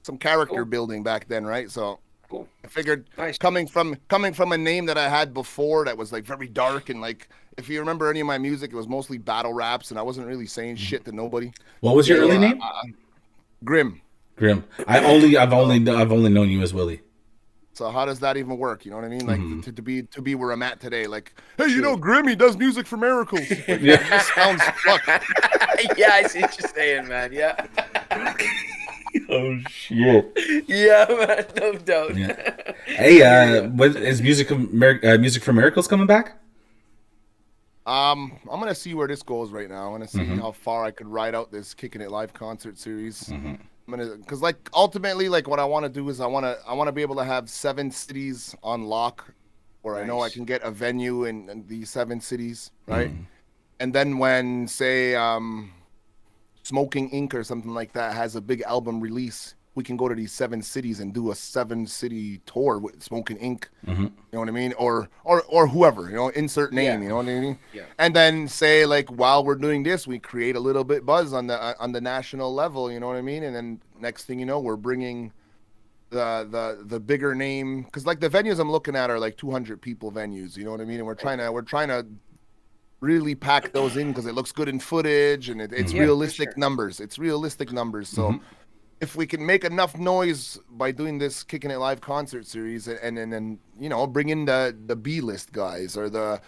some character Cool. building back then, right? So Cool. I figured Nice. coming from a name that I had before that was like very dark and like if you remember any of my music, it was mostly battle raps and I wasn't really saying shit to nobody. What was your So, early name? Grim. Grim. I've only known you as Willie. So how does that even work? You know what I mean? Like to be where I'm at today. Like, hey, Grim, he does music for miracles. Like, Yeah. it just sounds fucked. Yeah, I see what you're saying, man. Yeah. Oh shit. Yeah, man. No doubt. Yeah. Hey, is Music for Miracles coming back? I'm gonna see where this goes right now. I'm gonna see how far I could ride out this Kicking It Live concert series. I'm gonna, cause like ultimately, like what I want to do is I want to be able to have 7 cities on lock, where I know I Nice. can get a venue in these 7 cities, right? And then when say Smoking Ink or something like that has a big album release, we can go to these 7 cities and do a 7-city tour with Smoking Ink. You know what I mean? Or whoever, insert name. Yeah. You know what I mean? Yeah. And then say like while we're doing this, we create a little bit buzz on the national level. You know what I mean? And then next thing you know, we're bringing the bigger name, because like the venues I'm looking at are like 200 people venues. You know what I mean? And we're trying to really pack those in because it looks good in footage and it's Yeah, for realistic sure. numbers. It's realistic numbers. So if we can make enough noise by doing this Kicking It Live concert series and then bring in the B list guys or the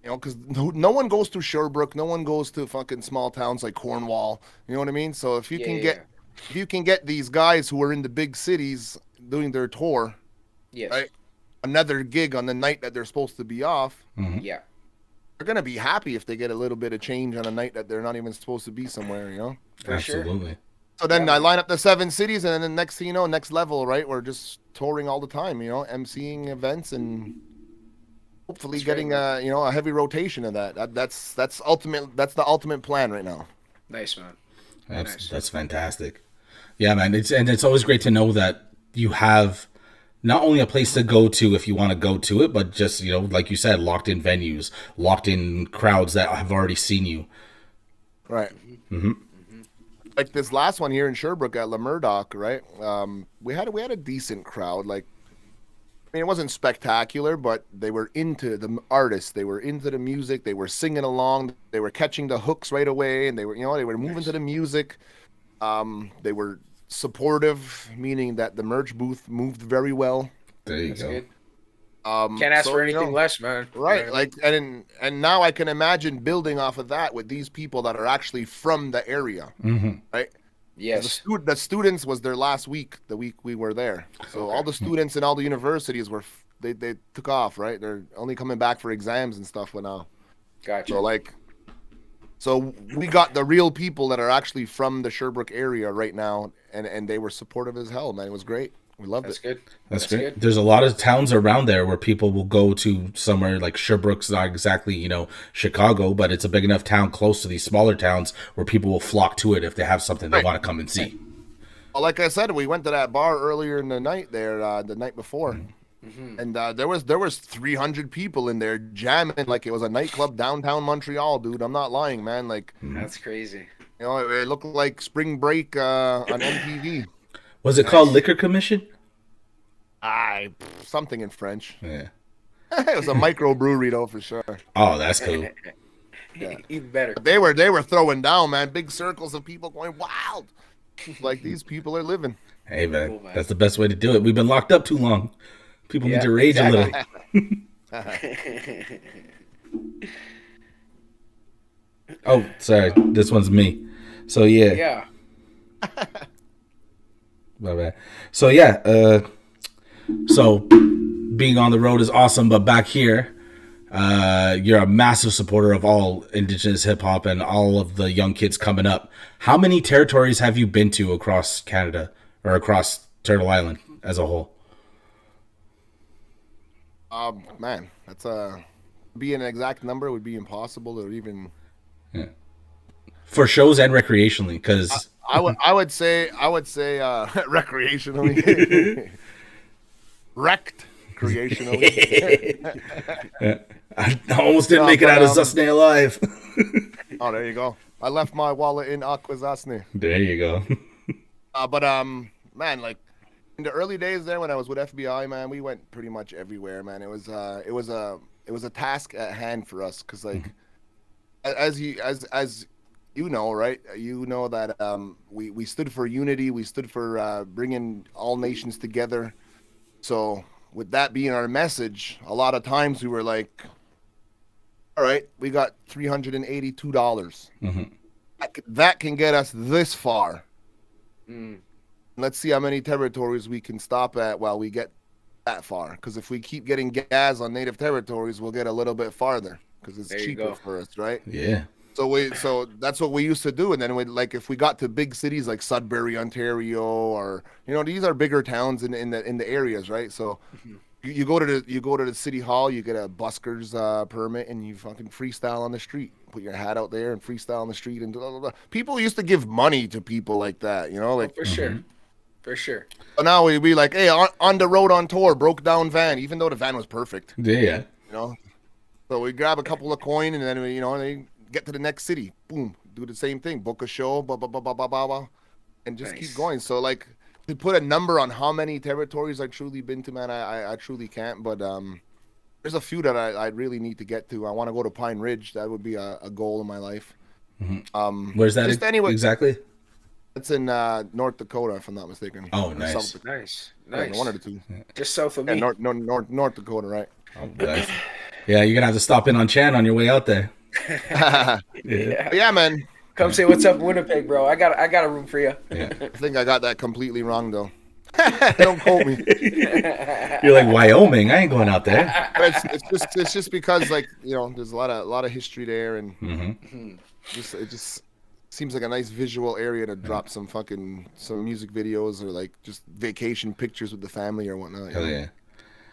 because no one goes to Sherbrooke, no one goes to fucking small towns like Cornwall. You know what I mean? So if you can get these guys who are in the big cities doing their tour, Yes. right, another gig on the night that they're supposed to be off, Yeah. they're gonna be happy if they get a little bit of change on a night that they're not even supposed to be somewhere. For sure. Absolutely. So then Yeah. I line up the 7 cities, and then next thing you know, next level, right? We're just touring all the time, emceeing events and hopefully That's great, getting a heavy rotation of that. That's the ultimate plan right now. Nice, man. That's Nice. that's fantastic. Yeah, man. It's always great to know that you have not only a place to go to if you want to go to it, but just, like you said, locked in venues, locked in crowds that have already seen you. Right. Like this last one here in Sherbrooke at Le Murdoch, right? We had a decent crowd. Like, I mean, it wasn't spectacular, but they were into the artists. They were into the music. They were singing along. They were catching the hooks right away, and they were moving to the music. They were supportive, meaning that the merch booth moved very well. There you That's go. good. Can't ask for anything less, man. Right, You know what I mean? like, and now I can imagine building off of that with these people that are actually from the area, right? Yes. The students was their last week, the week we were there. So all the students in all the universities they took off, right? They're only coming back for exams and stuff now. Gotcha. So we got the real people that are actually from the Sherbrooke area right now, and they were supportive as hell, man. It was great. We loved That's it. good. That's great. Good. There's a lot of towns around there where people will go to somewhere like Sherbrooke's not exactly, Chicago, but it's a big enough town close to these smaller towns where people will flock to it if they have something they want to come and see. Well, like I said, we went to that bar earlier in the night there, the night before. And there was 300 people in there jamming like it was a nightclub downtown Montreal, dude. I'm not lying, man. Like, That's crazy. it looked like spring break on MTV. Was it called Liquor Commission? Something in French. Yeah. It was a microbrewery though, for sure. Oh, that's cool. Even better. But they were throwing down, man. Big circles of people going wild. Like these people are living. Hey, man, Cool, man. that's the best way to do it. We've been locked up too long. People need to rage a little. Oh, sorry. This one's me. So, yeah. Yeah. My bad. So, yeah. So, being on the road is awesome, but back here, you're a massive supporter of all Indigenous hip hop and all of the young kids coming up. How many territories have you been to across Canada or across Turtle Island as a whole? Man, that's be an exact number would be impossible or even. For shows and recreationally, because I would say recreationally, wrecked recreationally. I almost didn't make it out of Zasne alive. Oh, there you go. I left my wallet in Akwesasne. There you go. But man, like in the early days there when I was with FBI, man, we went pretty much everywhere, man. It was a task at hand for us because like as you know, right? You know that we stood for unity. We stood for bringing all nations together. So with that being our message, a lot of times we were like, all right, we got $382. That can get us this far. Let's see how many territories we can stop at while we get that far. Because if we keep getting gas on native territories, we'll get a little bit farther because it's cheaper for us, right? Yeah. So that's what we used to do, and then like if we got to big cities like Sudbury, Ontario, or these are bigger towns in the areas, right? So you go to the city hall, you get a busker's permit, and you fucking freestyle on the street. Put your hat out there and freestyle on the street, and blah, blah, blah. People used to give money to people like that, like For sure. For sure. So now we be like, hey, on the road on tour, broke down van, even though the van was perfect. Yeah. So we grab a couple of coin, and then they get to the next city, boom, do the same thing, book a show, blah blah blah blah blah blah, blah and just keep going. So like to put a number on how many territories I've truly been to, man, I truly can't. But there's a few that I really need to get to. I want to go to Pine Ridge. That would be a goal in my life. Where's that exactly? It's in North Dakota, if I'm not mistaken. Oh, nice. Nice. One or two. Just south of me. North Dakota, right? Oh, nice. Yeah, you're gonna have to stop in on Chan on your way out there. Yeah, man. Come say what's up in Winnipeg, bro. I got a room for you. Yeah. I think I got that completely wrong though. Don't quote me. You're like Wyoming. I ain't going out there. It's just because like there's a lot of history there, and it just seems like a nice visual area to drop some music videos or like just vacation pictures with the family or whatnot. Hell yeah.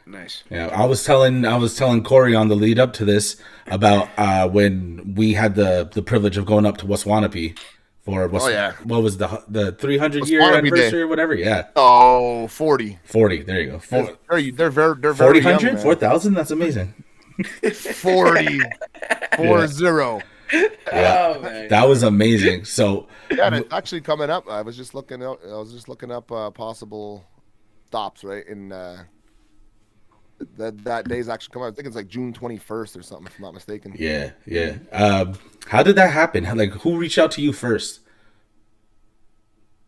Nice. Yeah, I was telling Corey on the lead up to this about when we had the privilege of going up to Waswanipi For Oh, yeah. what was the 300 year Wannabe Day. anniversary or whatever? Yeah, Oh, 40. 40. There you go. They're very 400, young, man. 4,000. That's amazing. 40. 40. Yeah, Oh man. that was amazing. So Yeah, and it's actually coming up. I was just looking up possible stops, right? And that day's actually coming up. I think it's like June 21st or something, if I'm not mistaken. yeah, yeah. How did that happen? Like, who reached out to you first?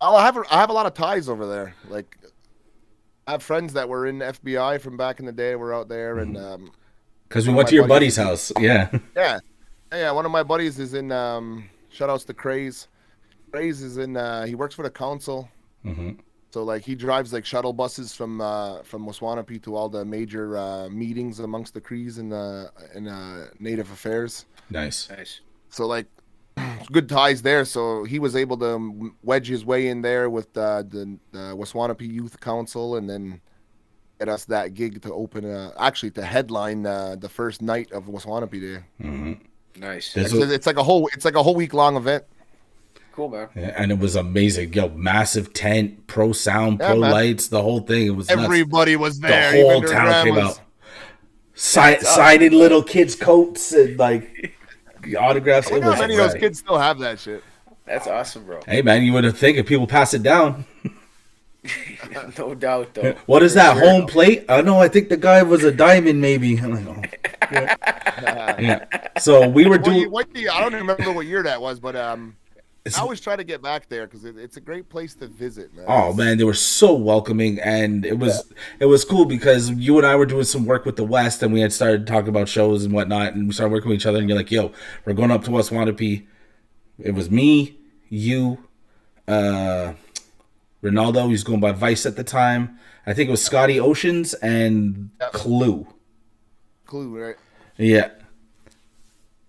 Oh, I have a lot of ties over there. Like, I have friends that were in FBI from back in the day. Were out there, and Because we one of went my to your buddies- buddy's house. Yeah. yeah. One of my buddies is in. Shout outs to Craze. Craze is in. He works for the council. So like he drives like shuttle buses from Waswanipi to all the major meetings amongst the Crees in Native Affairs. Nice. Nice. So like good ties there. So he was able to wedge his way in there with the Waswanipi Youth Council, and then get us that gig to open actually to headline the first night of Waswanipi Day. Nice. It's like a whole week long event. Cool, man. Yeah, and it was amazing. Yo, massive tent, pro sound, Yeah, pro man. lights, the whole thing. It was nuts. Everybody was there. The whole even their town came grandmas. out. Signing little kids' coats and like autographs. I It wonder how was many of those rad. kids still have that shit. That's awesome, bro. Hey man, you would have think if people pass it down. No doubt, though. What is For that, sure. home plate? I know. I think the guy was a diamond, maybe. I'm like, oh. Yeah. So we were doing. I don't remember what year that was, but I always try to get back there because it's a great place to visit, man. Oh man, they were so welcoming, and it was cool because you and I were doing some work with the West, and we had started talking about shows and whatnot, and we started working with each other. And you're like, "Yo, we're going up to West Wannabe." It was me, you, Ronaldo. He's going by Vice at the time. I think it was Scotty Oceans and Clue. Clue, right? Yeah.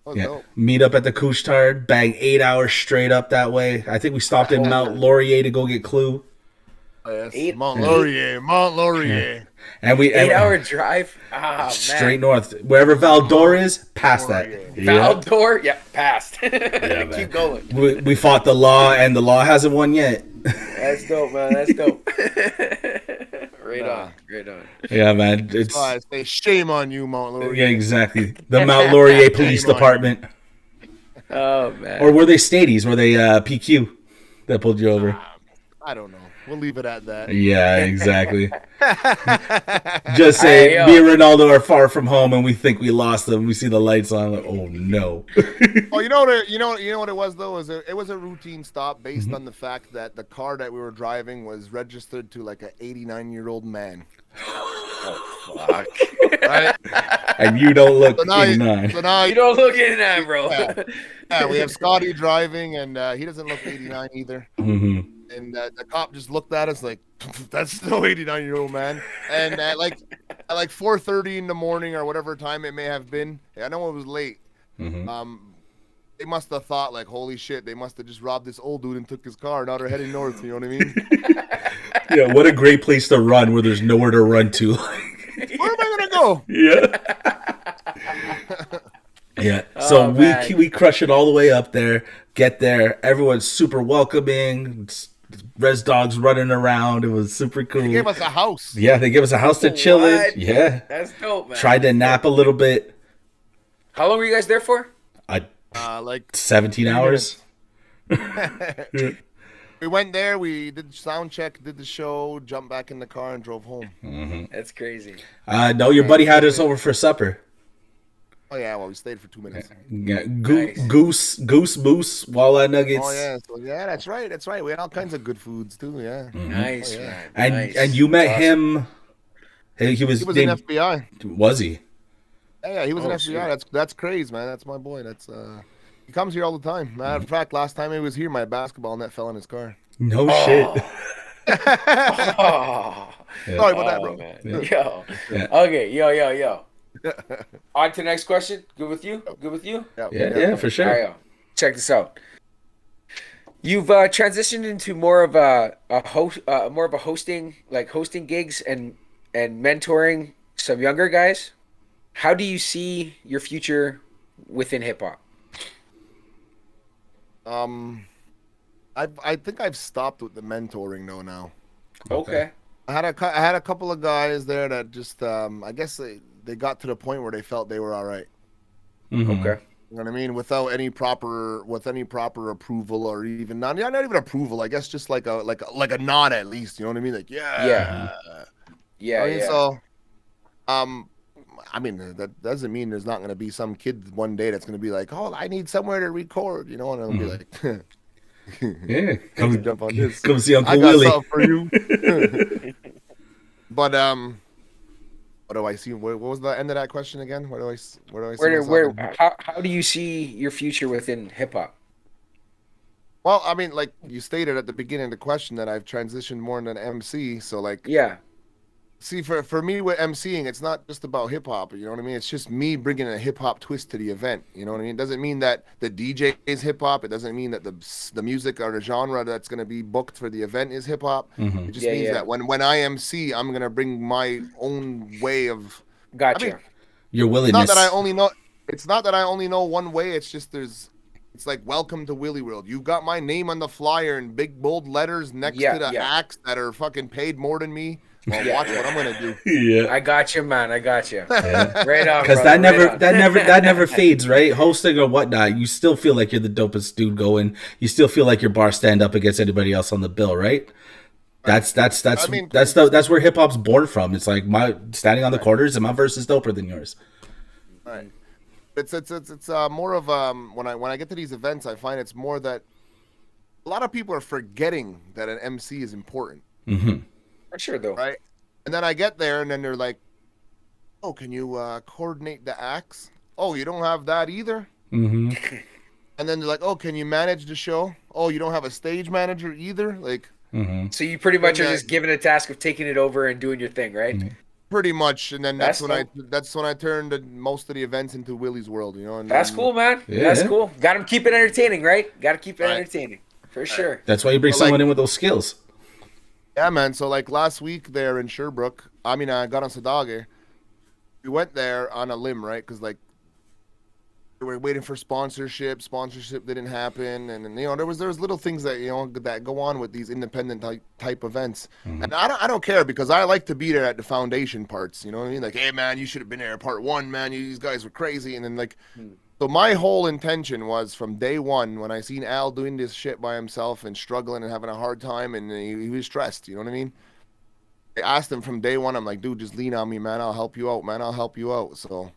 Oh, Yeah, dope. meet up at the Couche-Tard, bang 8 hours straight up that way. I think we stopped in Mount Laurier to go get Clue, Oh, yes. 8 Mont Laurier. and we 8-hour drive. Ah, straight man. north wherever Val d'Or is, past that. Yeah, Valdor, yeah, passed. man. Keep going. we fought the law, and the law hasn't won yet. That's dope, man. That's dope. Right on. Right on. Yeah, man, it's So I say shame on you, Mont Laurier. yeah, exactly the Mount Laurier Police Shame on you. Department, Oh man. or were they Stadies? Were they PQ that pulled you over? I don't know. We'll leave it at that. Yeah, exactly. Just say Hey, yo. me and Ronaldo are far from home, and we think we lost them. We see the lights on. Like, oh no. Oh, you know what it was though? It was a routine stop based on the fact that the car that we were driving was registered to like an 89-year-old man. Fuck. Right? And you don't look So now, 89. You don't look at that, bro. yeah, we have Scotty driving, and he doesn't look 89 either. Mhm. And the cop just looked at us like, "That's no 89-year-old man." And at like 4:30 in the morning or whatever time it may have been, I know it was late. They must have thought like, "Holy shit!" They must have just robbed this old dude and took his car. Now they're heading north. You know what I mean? Yeah, what a great place to run where there's nowhere to run to. Where am I gonna go? Yeah. Yeah. So Oh, man. we crush it all the way up there, get there. Everyone's super welcoming. Res dogs running around. It was super cool. They gave us a house. Yeah, they gave us a house to chill in. What? Yeah. That's dope, man. Tried to nap a little bit. How long were you guys there for? Like 17 hours. we went there, we did sound check, did the show, jumped back in the car, and drove home. That's crazy. No, your buddy had us over for supper. Oh yeah, well we stayed for 2 minutes. Yeah, Nice. goose, moose, walleye nuggets. Oh yeah, so yeah, that's right, that's right. We had all kinds of good foods too. Yeah, Nice, Oh, yeah. man. And Nice. and you met Awesome. him. He was he was in named- FBI. Was he? Yeah, he was Oh, in FBI. That's crazy, man. That's my boy. That's he comes here all the time. Matter of fact, last time he was here, my basketball net fell in his car. No shit. Oh, Sorry about that, oh, bro. man. Yo. Yeah. Okay, yo. On to the next question. Good with you? Good with you? Yeah, for sure. All right, yo. Check this out. You've transitioned into more of a hosting gigs and mentoring some younger guys. How do you see your future within hip hop? I think I've stopped with the mentoring though now. Okay. I had a couple of guys there that just I guess they got to the point where they felt they were all right. Mm-hmm. Okay. You know what I mean? With any proper approval or even not even approval. I guess just like a nod at least. You know what I mean? Like Yeah. Mm-hmm. Yeah. I mean, Yeah. so um, I mean that doesn't mean there's not going to be some kid one day that's going to be like, oh, I need somewhere to record. You know, and I'll be Mm-hmm. like, Yeah, you can jump on this. come see I Uncle got Willie. something for you. But what do I see? What was the end of that question again? Where do I see myself in? How do you see your future within hip hop? Well, I mean, like you stated at the beginning of the question that I've transitioned more into an MC. So like, Yeah. see, for me with MCing, it's not just about hip hop. You know what I mean? It's just me bringing a hip hop twist to the event. You know what I mean? It doesn't mean that the DJ is hip hop. It doesn't mean that the music or the genre that's going to be booked for the event is hip hop. Mm-hmm. It just Yeah. means Yeah. that when I MC, I'm going to bring my own way of. I mean, Gotcha. Your it's not that I willingness. only know. It's not that I only know one way. It's just there's. It's like welcome to Willie World. You've got my name on the flyer in big bold letters next Yeah. to the Yeah. acts that are fucking paid more than me. Well, Yeah. watch what I'm gonna do. Yeah. I got you, man. I got you. Yeah. Right on, Because brother. Right on. that never fades, right? Hosting or whatnot, you still feel like you're the dopest dude going. You still feel like your bar stand up against anybody else on the bill, right? That's I mean, that's where hip hop's born from. It's like my standing on the corners and my verse is doper than yours. right. It's more of when I get to these events, I find it's more that a lot of people are forgetting that an MC is important, Mm-hmm. For sure, though. right? And then I get there, and then they're like, "Oh, can you coordinate the acts? Oh, you don't have that either." Mm-hmm. And then they're like, "Oh, can you manage the show? Oh, you don't have a stage manager either." Like, Mm-hmm. So you pretty much And, are just given a task of taking it over and doing your thing, right? Mhm. pretty much. And then That's that's when I turned most of the events into Willie's World. You know, and That's then- cool, man. Yeah. That's cool. Got to keep it entertaining, right? Got to keep it Right. entertaining. For sure. That's why you bring But, like- someone in with those skills. Yeah, man. So like last week there in Sherbrooke, I mean, I got on Sadage. We went there on a limb, right? Because like we were waiting for sponsorship. Sponsorship didn't happen, and you know there was little things that that go on with these independent type events. And I don't care because I like to be there at the foundation parts. You know what I mean? Like, hey man, you should have been there at part one, man. These guys were crazy, and then like. So my whole intention was from day one when I seen Al doing this shit by himself and struggling and having a hard time and he was stressed, you know what I mean? I asked him from day one, I'm like, dude, just lean on me, man. I'll help you out, man. I'll help you out. So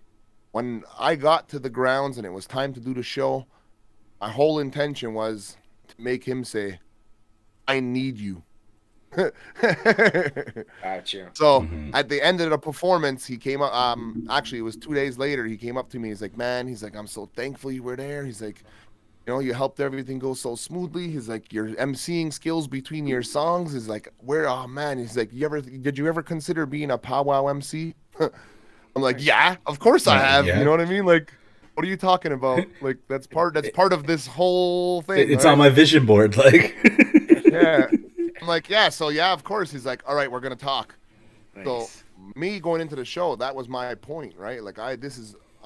when I got to the grounds and it was time to do the show, my whole intention was to make him say, I need you. Gotcha. So at the end of the performance, he came up. Actually, it was 2 days later. He came up to me. He's like, "Man," he's like, "I'm so thankful you were there." He's like, "You know, you helped everything go so smoothly." He's like, "Your emceeing skills between your songs is like, where? Oh man." He's like, Did you ever consider being a powwow MC?" I'm like, "Yeah, of course I have." Yeah. You know what I mean? Like, what are you talking about? Like, that's part of this whole thing. It's right? on my vision board. Like, Yeah. I'm like, yeah, so yeah, of course. He's like, all right, we're gonna talk. So Nice. me going into the show, that was my point, right? Like I'm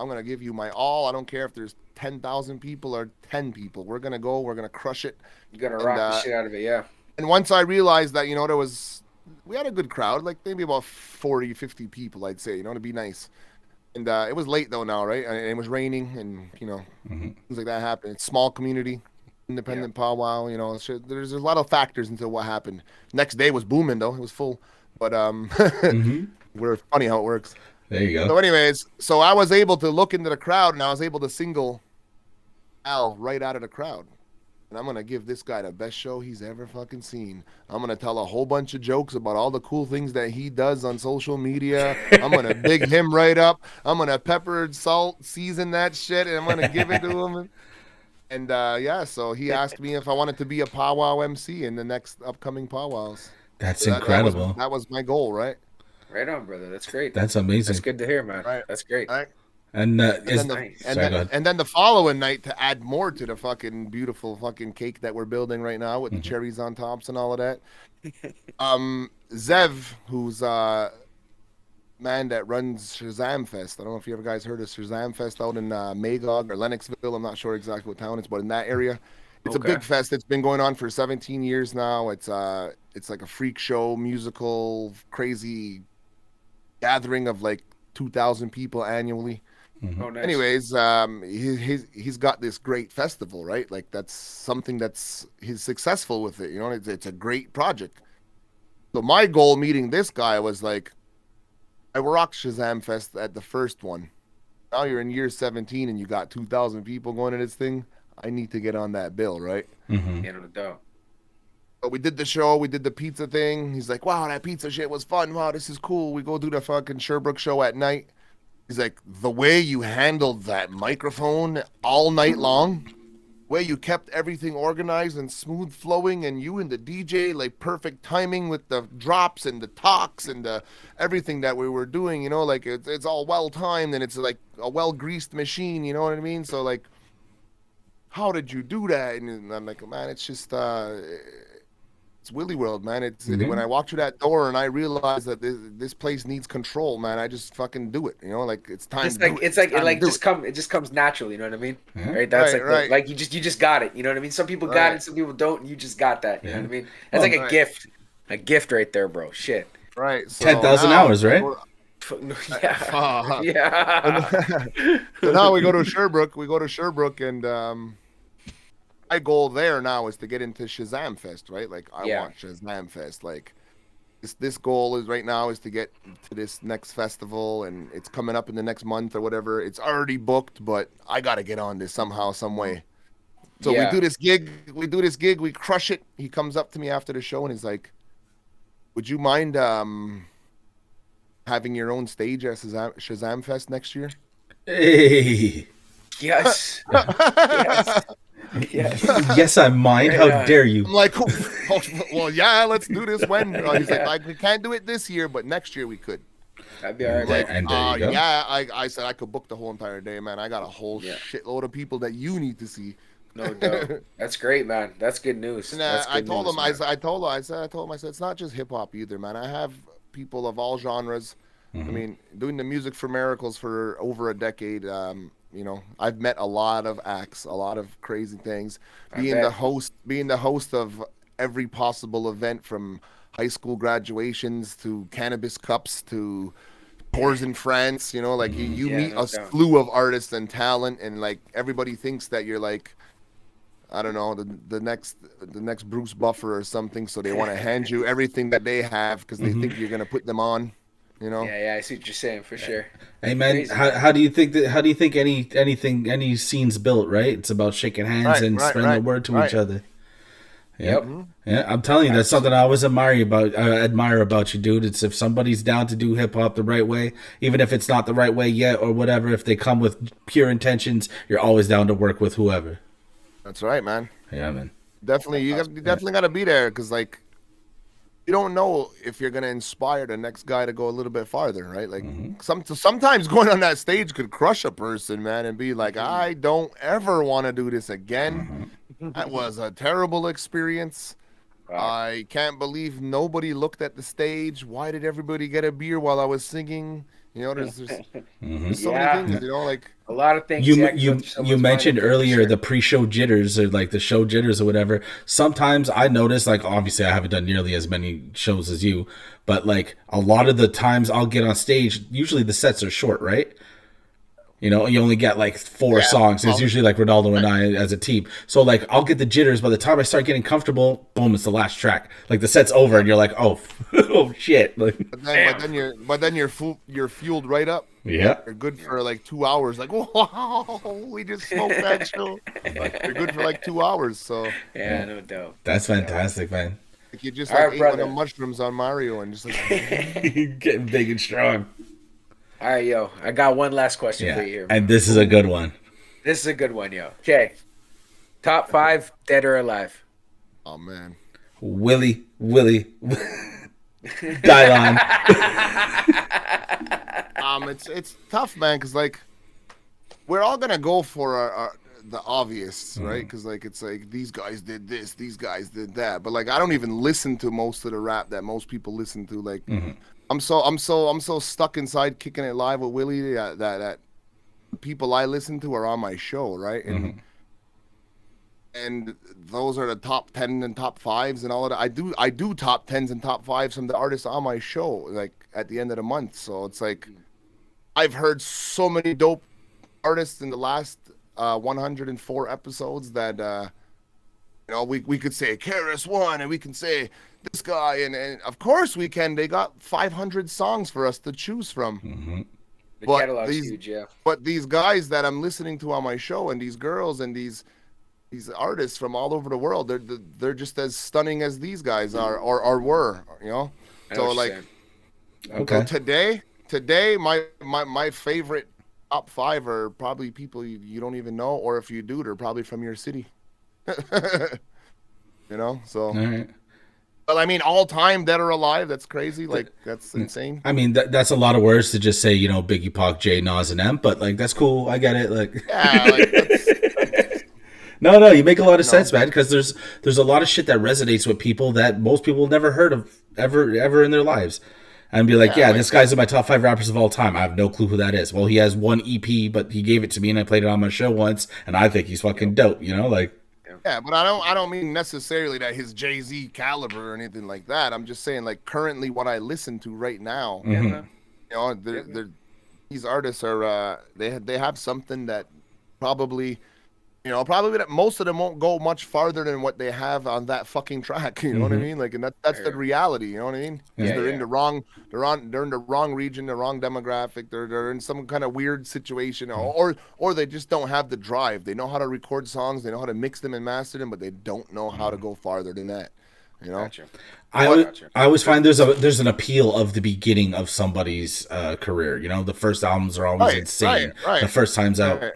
gonna give you my all. I don't care if there's 10,000 people or 10 people. We're gonna go, we're gonna crush it. You got to And, rock the shit out of it, yeah. And once I realized that, we had a good crowd, like maybe about 40, 50 people, I'd say, to be nice. And it was late though now, right? And it was raining and, things like that happen. It's small community. Independent powwow, there's a lot of factors into what happened. Next day was booming though; it was full. But we're funny how it works. there you So, go. anyways, so I was able to look into the crowd, and I was able to single Al right out of the crowd. And I'm gonna give this guy the best show he's ever fucking seen. I'm gonna tell a whole bunch of jokes about all the cool things that he does on social media. I'm gonna big him right up. I'm gonna pepper, salt, season that shit, and I'm gonna give it to him. And so he asked me if I wanted to be a powwow MC in the next upcoming powwows. That's So incredible. That was my goal, right? Right on, brother. That's great. That's amazing. That's good to hear, man. Right. That's great. Right. And And is, then, the, nice. and, sorry, go then, ahead. and then the following night to add more to the fucking beautiful fucking cake that we're building right now with the cherries on tops and all of that. Zev, who's man that runs Shazam Fest. I don't know if you ever guys heard of Shazam Fest out in Magog or Lennoxville. I'm not sure exactly what town it's, but in that area. It's a big fest. It's been going on for 17 years now. It's like a freak show, musical, crazy gathering of like 2,000 people annually. Oh, nice. Anyways, he's got this great festival, right? Like that's something he's successful with it. You know, it's a great project. So my goal meeting this guy was like, I rocked Shazam Fest at the first one. Now you're in year 17 and you got 2,000 people going to this thing. I need to get on that bill, right? Mm-hmm. Yeah, no doubt. But we did the show, we did the pizza thing. He's like, wow, that pizza shit was fun. Wow, this is cool. We go do the fucking Sherbrooke show at night. He's like, the way you handled that microphone all night long, the way you kept everything organized and smooth flowing, and you and the DJ, like perfect timing with the drops and the talks and the everything that we were doing, you know, like it's all well timed and it's like a well greased machine, you know what I mean? So like, how did you do that? And I'm like, man, it's just it's Willie World, man. It's when I walk through that door and I realize that this place needs control, man. I just fucking do it, you know. Like it's time. It just comes naturally. You know what I mean? Yeah. Right? That's Right. like you just got it. You know what I mean? Some people got it, some people don't. You just got that. You know what I mean? That's like a gift right there, bro. Shit. Right. So 10,000 hours, right? Yeah. Yeah. So now we go to Sherbrooke, and my goal there now is to get into Shazam Fest, right? Like I want Shazam Fest. Like this goal is right now is to get to this next festival, and it's coming up in the next month or whatever. It's already booked, but I got to get on this somehow, some way. So we do this gig, we crush it. He comes up to me after the show and he's like, would you mind having your own stage at Shazam Fest next year? Hey. Yes. Yes. Yes. Yes, I mind. How dare you? I'm like, well, yeah, let's do this when. He's like, we can't do it this year, but next year we could. That'd be all right. Like, And there you go. yeah, I said I could book the whole entire day, man. I got a whole shitload of people that you need to see. No doubt. That's great, man. That's good news. And That's I good told news, him, man. I told him, it's not just hip hop either, man. I have people of all genres. I mean, doing the music for miracles for over a decade. You know, I've met a lot of acts, a lot of crazy things. Being the host of every possible event, from high school graduations to cannabis cups to tours in France. You know, like you meet a slew of artists and talent, and like everybody thinks that you're like, I don't know, the next Bruce Buffer or something. So they want to hand you everything that they have because they think you're gonna put them on. You know? Yeah, I see what you're saying for sure. Hey man, how do you think any scene's built, right? It's about shaking hands and spreading the word to each other. Yep. Yeah, I'm telling you, that's something I always admire about you, dude. It's if somebody's down to do hip hop the right way, even if it's not the right way yet or whatever, if they come with pure intentions, you're always down to work with whoever. That's right, man. Yeah, man. Definitely, you definitely got to be there because like, you don't know if you're gonna inspire the next guy to go a little bit farther, right? Like sometimes going on that stage could crush a person, man, and be like, I don't ever want to do this again. That was a terrible experience. I can't believe nobody looked at the stage. Why did everybody get a beer while I was singing? You know, there's so many things, you know, like a lot of things. You mentioned earlier the pre-show jitters or like the show jitters or whatever. Sometimes I notice, like obviously I haven't done nearly as many shows as you, but like a lot of the times I'll get on stage, usually the sets are short, right? You know, you only get like 4 songs. It's usually like Ronaldo and I as a team. So like I'll get the jitters. By the time I start getting comfortable, boom, it's the last track. Like the set's over and you're like, oh, oh shit. Like, but then you're fueled right up. Yeah. You're good for like 2 hours. Like, wow, we just smoked that show. Like, you're good for like 2 hours. So yeah, no doubt. That's fantastic, man. Like you just like ate one of mushrooms on Mario and just like getting big and strong. All right, yo, I got one last question for you here. And this is a good one. This is a good one, yo. Okay. Top 5, dead or alive? Oh, man. Willie. Dylon. It's tough, man, because, like, we're all going to go for the obvious, right? Because, like, it's like, these guys did this, these guys did that. But, like, I don't even listen to most of the rap that most people listen to. Like, I'm so stuck inside Kicking It Live with Willie that people I listen to are on my show, right? And and those are the top 10 and top fives and all of that. I do top tens and top fives from the artists on my show, like at the end of the month. So it's like I've heard so many dope artists in the last 104 episodes that we could say KRS-One and we can say this guy and of course we can. They got 500 songs for us to choose from. Mm-hmm. The But catalog's these huge, yeah. but these guys that I'm listening to on my show and these girls and these artists from all over the world, they're just as stunning as these guys are or were, I know So what you're like saying. Okay. so today my favorite top five are probably people you don't even know, or if you do, they're probably from your city. So All right. but I mean all time dead or alive, that's crazy. Like that's insane. I mean, that's a lot of words to just say, Biggie, Pac, Jay, Nas, and M, but like that's cool. I get it. Like, Yeah, like that's no, you make a lot of sense, man. Because there's a lot of shit that resonates with people that most people never heard of ever in their lives, and be like, yeah, like this guy's in my top 5 rappers of all time. I have no clue who that is. Well, he has one EP, but he gave it to me, and I played it on my show once, and I think he's fucking dope. Like, Yeah, but I don't mean necessarily that his Jay-Z caliber or anything like that. I'm just saying like currently what I listen to right now. Yeah, man. These artists are they have something that probably probably that most of them won't go much farther than what they have on that fucking track. You know what I mean? Like, and that's the reality. You know what I mean? 'Cause Yeah, they're in yeah. the wrong, they're in the wrong region, the wrong demographic. They're in some kind of weird situation, or they just don't have the drive. They know how to record songs, they know how to mix them and master them, but they don't know how to go farther than that. Gotcha. I always find there's an appeal of the beginning of somebody's career. The first albums are always Right, insane. right. The first time's out. Right.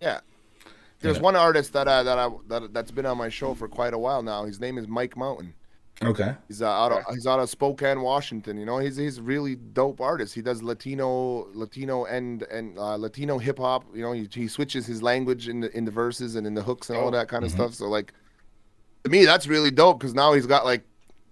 Yeah. There's one artist that's been on my show for quite a while now. His name is Mike Mountain. Okay. He's out of Spokane, Washington. He's really dope artist. He does Latino and Latino hip hop. He switches his language in the verses and in the hooks and all that kind of stuff. So like, to me, that's really dope because now he's got like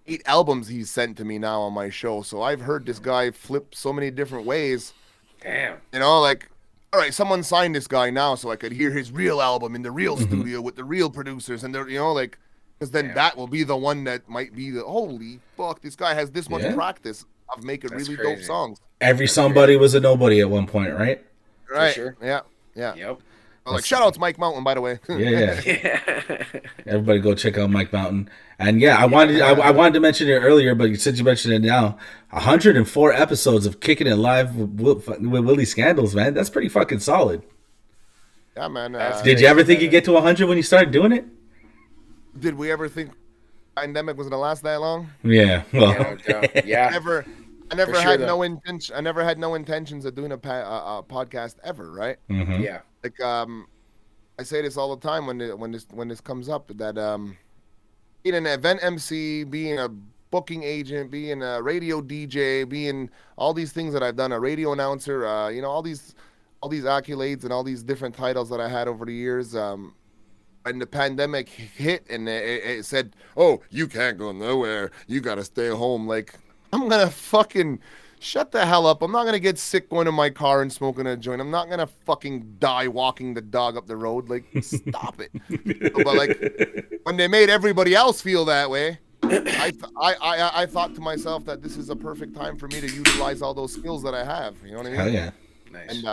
8 albums he's sent to me now on my show. So I've heard this guy flip so many different ways. Damn. Like, all right, someone signed this guy now so I could hear his real album in the real studio with the real producers and they're like, because then that will be the one that might be the holy fuck, this guy has this much practice of making That's really crazy. dope songs. Every somebody was a nobody at one point, right? Right. sure. Yeah. Yep. Like, shout out to Mike Mountain, by the way. Yeah. Yeah. Everybody go check out Mike Mountain. And yeah, I wanted to mention it earlier, but since you mentioned it now, 104 episodes of Kicking It Live with Will E Skandalz, man. That's pretty fucking solid. Yeah, man. Did you ever think you'd get to 100 when you started doing it? Did we ever think pandemic was gonna last that long? Yeah. Well, Yeah. I never For sure, had though. no intention. I never had no intentions of doing a podcast ever. Right? Yeah. Like I say this all the time when this comes up that being an event MC, being a booking agent, being a radio DJ, being all these things that I've done, a radio announcer, all these accolades and all these different titles that I had over the years. And the pandemic hit and it said, "Oh, you can't go nowhere. You got to stay home." Like, I'm gonna fucking shut the hell up. I'm not gonna get sick going in my car and smoking a joint. I'm not gonna fucking die walking the dog up the road. Like, stop it. But like, when they made everybody else feel that way, I thought to myself that this is a perfect time for me to utilize all those skills that I have. You know what I mean? hell yeah. Nice. And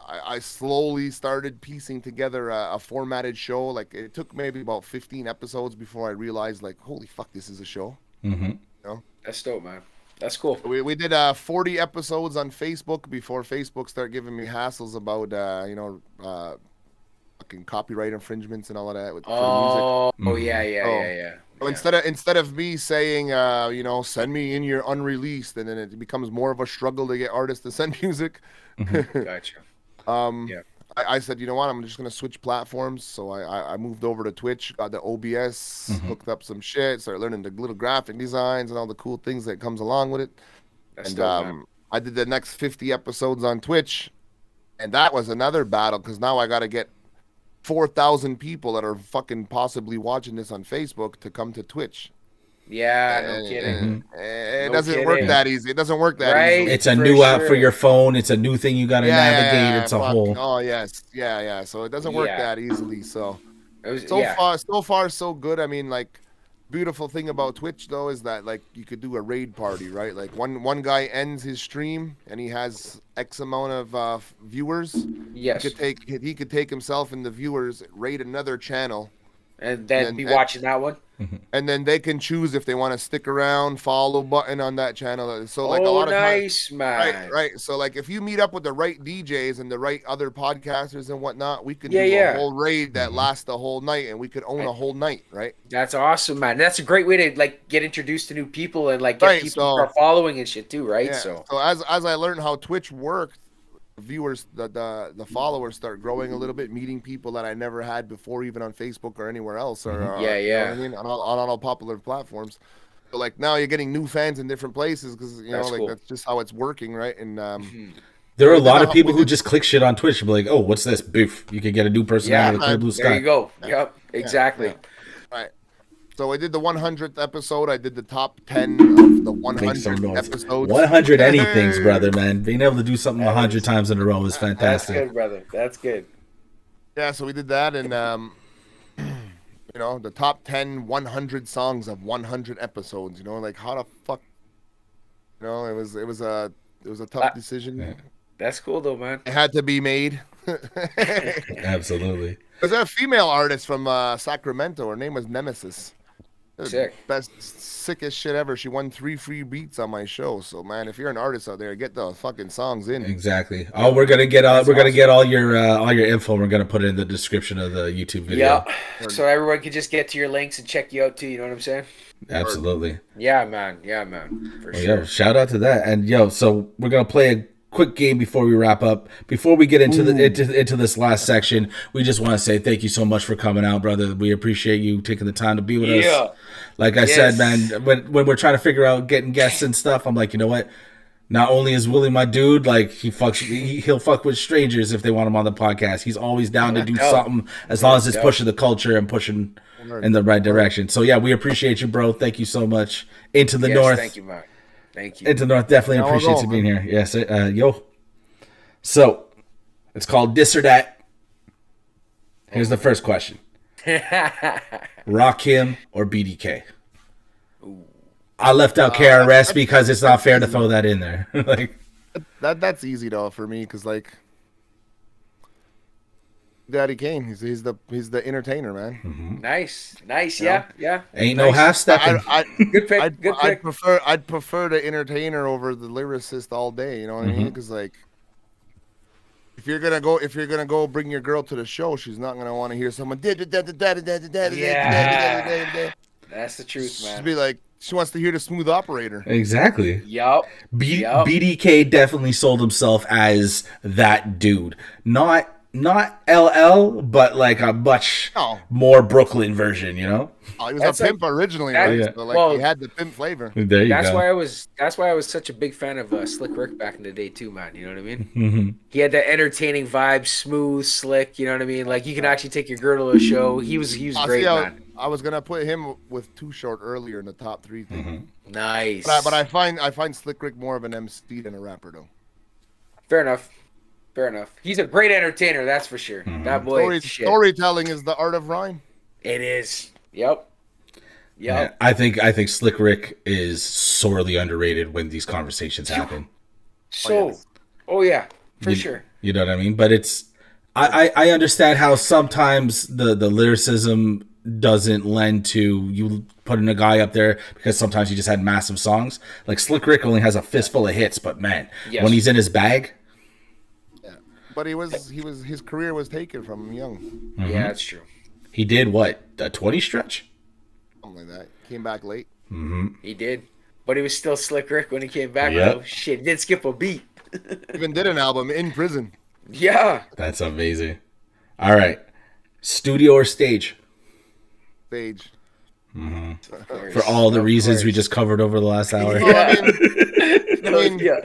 I slowly started piecing together a formatted show. Like, it took maybe about 15 episodes before I realized, like, holy fuck, this is a show. That's dope, man. That's cool. We did 40 episodes on Facebook before Facebook started giving me hassles about fucking copyright infringements and all of that with for the music. Oh, yeah. So instead of me saying send me in your unreleased, and then it becomes more of a struggle to get artists to send music. Gotcha. Yeah. I said, you know what, I'm just gonna switch platforms. So I moved over to Twitch, got the OBS, hooked up some shit, started learning the little graphic designs and all the cool things that comes along with it. That's And dope, man. I did the next 50 episodes on Twitch, and that was another battle because now I got to get 4,000 people that are fucking possibly watching this on Facebook to come to Twitch. Yeah, no kidding. It No doesn't work kidding. that easy. It doesn't work that Right? easily. It's a For new app sure. for your phone. It's a new thing you got to navigate. It's a fuck. whole. Oh yes, yeah. So it doesn't work Yeah. that easily. So It was, So yeah. far, so good. I mean, like, beautiful thing about Twitch though is that like you could do a raid party, right? Like one guy ends his stream and he has X amount of viewers. Yes. He could take himself and the viewers, raid another channel, And then and be then watching that one. and then they can choose if they want to stick around, follow button on that channel. So like a Oh, lot of times. nice, Right, man. right. So like if you meet up with the right DJs and the right other podcasters and whatnot, we can Yeah, do yeah. a whole raid that lasts the whole night and we could own a whole night, right? That's awesome, man. That's a great way to like get introduced to new people and like get Right, people so- to start following and shit too, right? Yeah. So So as I learned how Twitch worked, viewers, the followers start growing a little bit, meeting people that I never had before, even on Facebook or anywhere else, or Yeah, you know yeah. what I mean, on all popular platforms. So like now you're getting new fans in different places because you know That's like cool. that's just how it's working, right? And There are a We did lot a- of people we who did- just click shit on Twitch and be like, "Oh, what's this? Boof!" You can get a new personality, Yeah, clear blue there sky. you go. Yep, exactly. yeah. Right. So I did the 100th episode. I did the top 10 of the Make some 100 noise. episodes. 100 anythings, brother, man. Being able to do something 100 times in a row is That's fantastic. good, brother. That's good. Yeah, so we did that, and you know, the top 10 100 songs of 100 episodes. You know, like how the fuck, you know, it was a tough decision. That's cool though, man. It had to be made. Absolutely. There's a female artist from Sacramento. Her name was Nemesis. Sick. Sickest shit ever. She won 3 free beats on my show. So man, if you're an artist out there, get the fucking songs in. Exactly. Oh, we're gonna get all your info. We're gonna put it in the description of the YouTube video. Yeah. So everyone can just get to your links and check you out too. You know what I'm saying? Absolutely. Yeah, man. Yeah, man. For Well, sure. yo, shout out to that. And yo, so we're gonna play a quick game before we wrap up. Before we get into into this last section, we just want to say thank you so much for coming out, brother. We appreciate you taking the time to be with us. Like I said, man, when we're trying to figure out getting guests and stuff, I'm like, you know what? Not only is Willie my dude, like he'll fuck with strangers if they want him on the podcast. He's always down to do something as long as it's pushing the culture and pushing in the right direction. So yeah, we appreciate you, bro. Thank you so much. Into the North. Thank you, man. Thank you. Into the North definitely Now appreciates we're you going, being here. Yes, yo. So it's called This or That. Here's the first question: Rakim or BDK? I left out KRS because it's not fair to throw that in there. Like That's easy though for me because like Daddy Kane, he's the entertainer, man. Nice. Yeah. ain't no half stepping. Good pick. Good pick. I'd prefer the entertainer over the lyricist all day. You know what I mean? Because like, if you're gonna go bring your girl to the show, she's not gonna want to hear someone. That's the truth, She'd man. be like, she wants to hear the smooth operator. Exactly. Yup. BDK definitely sold himself as that dude. Not LL, but like a much more Brooklyn version, you know? Oh, he was That's a pimp originally, right? Yeah. So like Well, he had the pimp flavor. There you That's go. why I was such a big fan of Slick Rick back in the day too, man. You know what I mean? He had that entertaining vibe, smooth, slick. You know what I mean? Like you can actually take your girl to a show. He was great, man. I was gonna put him with Too Short earlier in the top 3 thing. Nice. But I find Slick Rick more of an MC than a rapper though. Fair enough. He's a great entertainer, that's for sure. That boy. Shit. Storytelling is the art of rhyme. It is. Yep. Yeah, I think Slick Rick is sorely underrated when these conversations happen. So, for sure. You know what I mean? But it's I understand how sometimes the lyricism doesn't lend to you putting a guy up there because sometimes he just had massive songs. Like Slick Rick only has a fistful of hits, but man, when he's in his bag. But his career was taken from him young. Yeah, that's true. He did what? A 20 stretch? Something like that. Came back late. He did. But he was still Slick Rick when he came back, Yep. though. Shit, did skip a beat. Even did an album in prison. Yeah. That's amazing. All right. Studio or stage? Stage. For all the reasons we just covered over the last hour.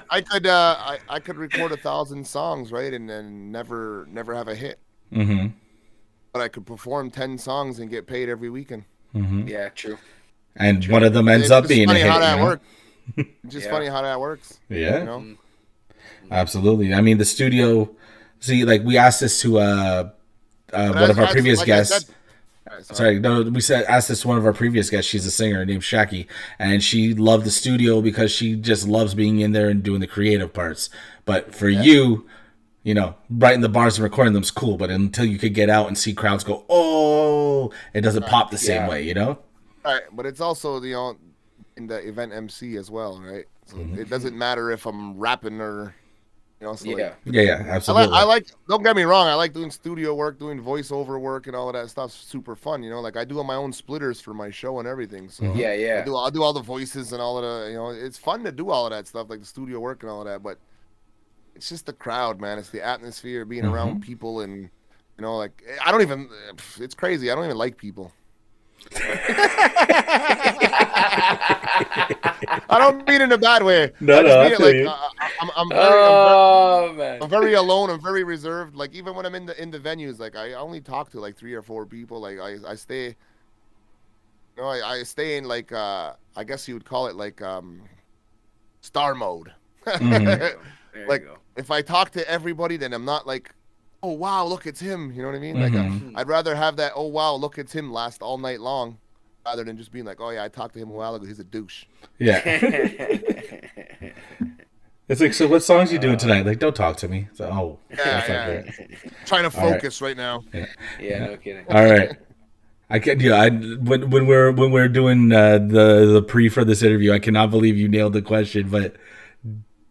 I could record 1,000 songs, right, and then never have a hit. But I could perform 10 songs and get paid every weekend. Yeah, true. And one of them ends up being a hit. How that you know? works. It's just funny how that works. Yeah. You know? Absolutely. I mean, the studio. See, like we asked this to one of our previous guests. Sorry, no, we said asked this to one of our previous guests. She's a singer named Shaki, and she loved the studio because she just loves being in there and doing the creative parts. But for you, writing the bars and recording them's cool, but until you could get out and see crowds go, oh, it doesn't pop the same way, Right, but it's also in the event MC as well, right? So it doesn't matter if I'm rapping or yeah, absolutely. I like. Don't get me wrong. I like doing studio work, doing voiceover work, and all of that stuff's super fun. Like I do my own splitters for my show and everything. So yeah. I'll do all the voices and all of the. It's fun to do all of that stuff, like the studio work and all of that. But it's just the crowd, man. It's the atmosphere, being around people, and like I don't even. It's crazy. I don't even like people. I don't mean it in a bad way. No, I feel you. I'm very alone. I'm very reserved. Like even when I'm in the venues, like I only talk to like 3 or 4 people. Like I stay, I stay in like I guess you would call it like star mode. Like if I talk to everybody, then I'm not like, oh wow, look, it's him. You know what I mean? Like I'd rather have that, oh wow, look, it's him, last all night long, rather than just being like, oh yeah, I talked to him a while ago, he's a douche. Yeah. It's like, so what songs you doing tonight? Like, don't talk to me. So, yeah. Trying to focus right now. Yeah, no kidding. All right. I can, when we're doing the pre for this interview, I cannot believe you nailed the question. But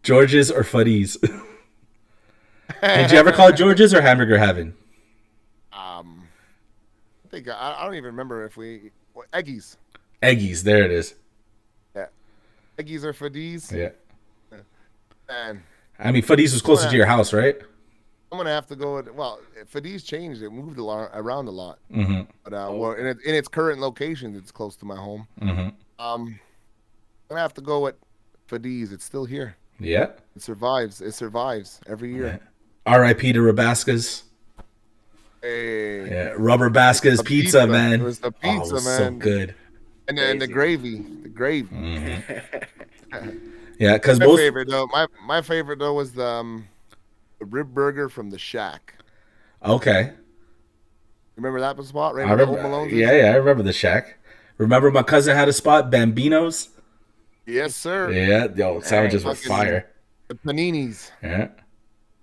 George's or Fuddy's? Did you ever call it George's or Hamburger Heaven? I think I don't even remember if Eggies. Eggies, there it is. Yeah, Eggies or Fuddy's. Yeah. Man, I mean, Fuddy's was closer to your house, right? I'm gonna have to go with Fuddy's changed. It moved around a lot. Mm-hmm. But well, in its current location, it's close to my home. Mm-hmm. I'm gonna have to go with Fuddy's. It's still here. Yeah. It survives. It survives every year. Yeah. R.I.P. to Rabasca's. Hey. Yeah, Rubber Basca's pizza, man. It was the pizza, man. So good. And then the gravy. Mm-hmm. Yeah, because my favorite though was the rib burger from the Shack. Okay. Remember that spot right? I remember. I remember the Shack. Remember my cousin had a spot, Bambino's. Yes, sir. Yeah, sandwiches were fire. The paninis. Yeah.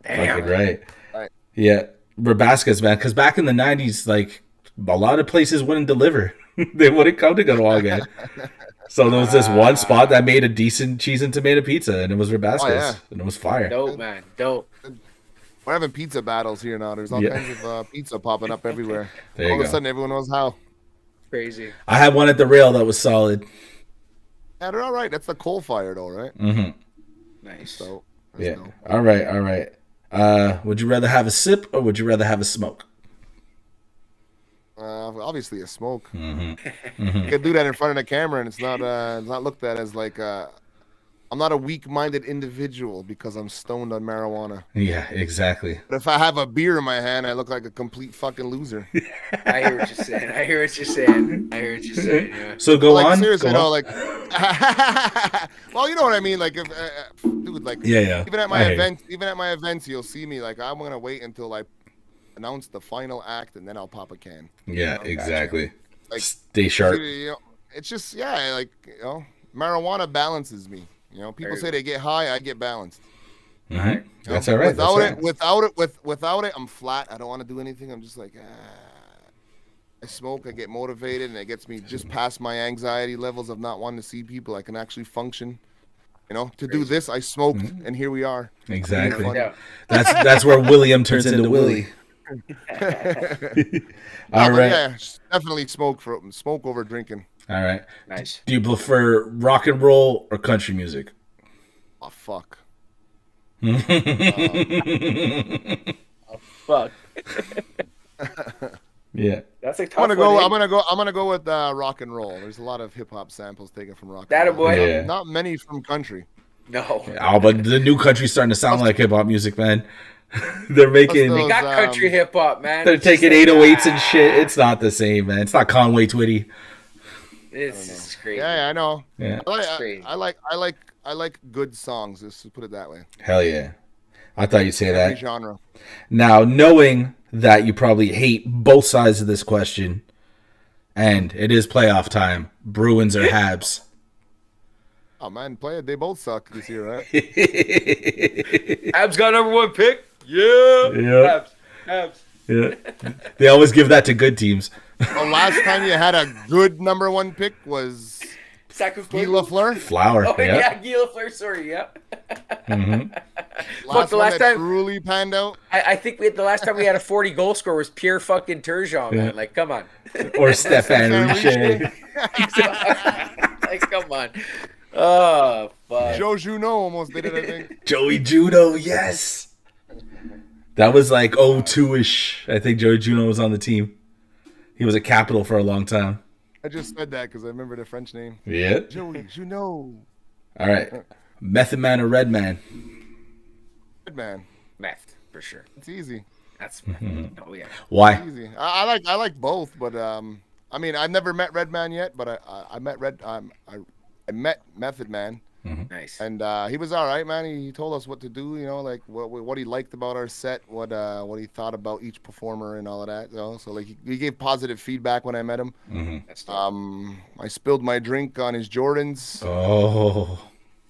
Damn. Fucking right. Yeah, Rabasca's, man. Because back in the 90s, like a lot of places wouldn't deliver. They wouldn't come to Guadalupe. So there was this one spot that made a decent cheese and tomato pizza, and it was Rabasca's, and it was fire. Dope, man. Dope. We're having pizza battles here now. There's all kinds of pizza popping up everywhere. There all of a sudden, everyone knows how. Crazy. I had one at the Rail that was solid. Yeah, they're all right. That's the coal fire, though, right? Mm-hmm. Nice. So, yeah. Dope. All right. Would you rather have a sip or would you rather have a smoke? Obviously a smoke. Mm-hmm. You can do that in front of the camera, and it's not looked at as like I'm not a weak-minded individual because I'm stoned on marijuana. Yeah, exactly. But if I have a beer in my hand, I look like a complete fucking loser. I hear what you're saying. Yeah. So go on. Seriously, go on. like, well, you know what I mean. Like, if, dude, like, yeah. Even at my events, you'll see me. Like, I'm gonna wait until I announce the final act, and then I'll pop a can. Yeah, exactly. Like, stay sharp. It's just marijuana balances me. People say they get high, I get balanced. Mm-hmm. That's all right. Without it, I'm flat. I don't want to do anything. I'm just like, I smoke, I get motivated, and it gets me just past my anxiety levels of not wanting to see people. I can actually function. To do this, I smoked, and here we are. Exactly. Yeah. That's where William turns into Willie. All right. Yeah, definitely smoke over drinking. All right. Nice. Do you prefer rock and roll or country music? Oh fuck. Fuck. Yeah. That's like I'm gonna go with rock and roll. There's a lot of hip hop samples taken from rock and roll. Boy. Yeah. Not many from country. No. Oh, but the new country's starting to sound like hip hop music, man. They're making. They got country hip hop, man. They're taking 808s and shit. It's not the same, man. It's not Conway Twitty. It's crazy. Yeah, I know. Yeah. I like good songs. Just to put it that way. Hell yeah. I thought you'd say that. Genre. Now, knowing that you probably hate both sides of this question, And it is playoff time. Bruins or Habs. Oh man, play it. They both suck this year, right? Habs got number 1 pick. Yeah. Yeah. Habs. Yeah. They always give that to good teams. The last time you had a good number 1 pick was Guy Lafleur. Flower. Oh yeah. yeah, Guy Lafleur. Sorry, yeah. Last the one last that time- truly panned out. I think the last time we had a 40 goal scorer was Pierre fucking Turgeon, man. Like, come on. Or Stefan Richer. Like, come on. Oh, fuck. Joe Juneau almost did it, I think. Joey Juno, yes. That was like 02-ish. I think Joey Juno was on the team. He was a Capital for a long time. I just said that because I remember the French name. Yeah. Joey Juneau. All right. Method Man or Red Man? Good man. Meth, for sure. It's easy. That's meth. Oh, yeah. Why? Easy. I like both, but I mean I've never met Redman yet, but I met I met Method Man, Nice. and he was all right, man. He told us what to do, you know, like what he liked about our set, what he thought about each performer and all of that. You know? So like he gave positive feedback when I met him. That's dope. I spilled my drink on his Jordans, Oh.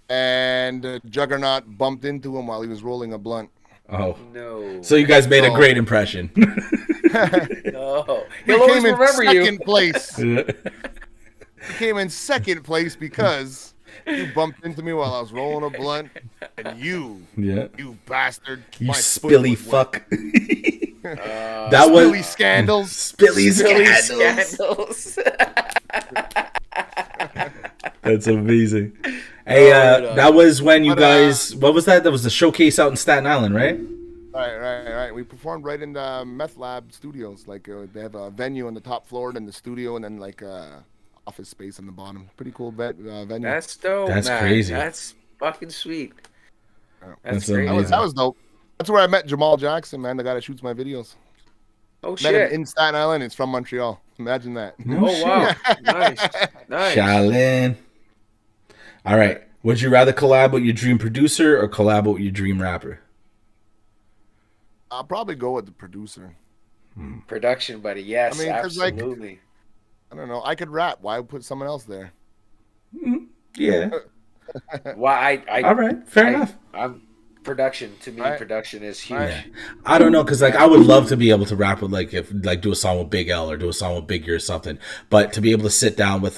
and Juggernaut bumped into him while he was rolling a blunt. Oh. No. So you guys made a Oh. great impression. No. We He'll always came in remember second you. place. Yeah. He came in second place because you bumped into me while I was rolling a blunt, and you bastard, You my foot spilly was wet. fuck. That was Willie Skandalz. Spilly Billy Scandals. Scandals. That's amazing. Hey, that was when you But, guys. What was that? That was the showcase out in Staten Island, right? Right. We performed right in the Meth Lab studios. Like they have a venue on the top floor, then the studio, and then like office space on the bottom. Pretty cool venue. That's dope, That's man. crazy. That's fucking sweet. That's That's great. amazing. That was dope. That's where I met Jamal Jackson, man, the guy that shoots my videos. Oh, Met him shit. in Staten Island. It's from Montreal. Imagine that. Oh, wow. Nice. Nice. Shaolin. All right. Would you rather collab with your dream producer or collab with your dream rapper? I'll probably go with the producer. Production, buddy. Yes, I mean, 'cause, like, absolutely. I don't know. I could rap. Why put someone else there? Yeah. Why All right. Fair enough. I'm production to me. Right. Production is huge. Right. I don't know, because like I would love to be able to rap with do a song with Big L or do a song with Biggie or something, but to be able to sit down with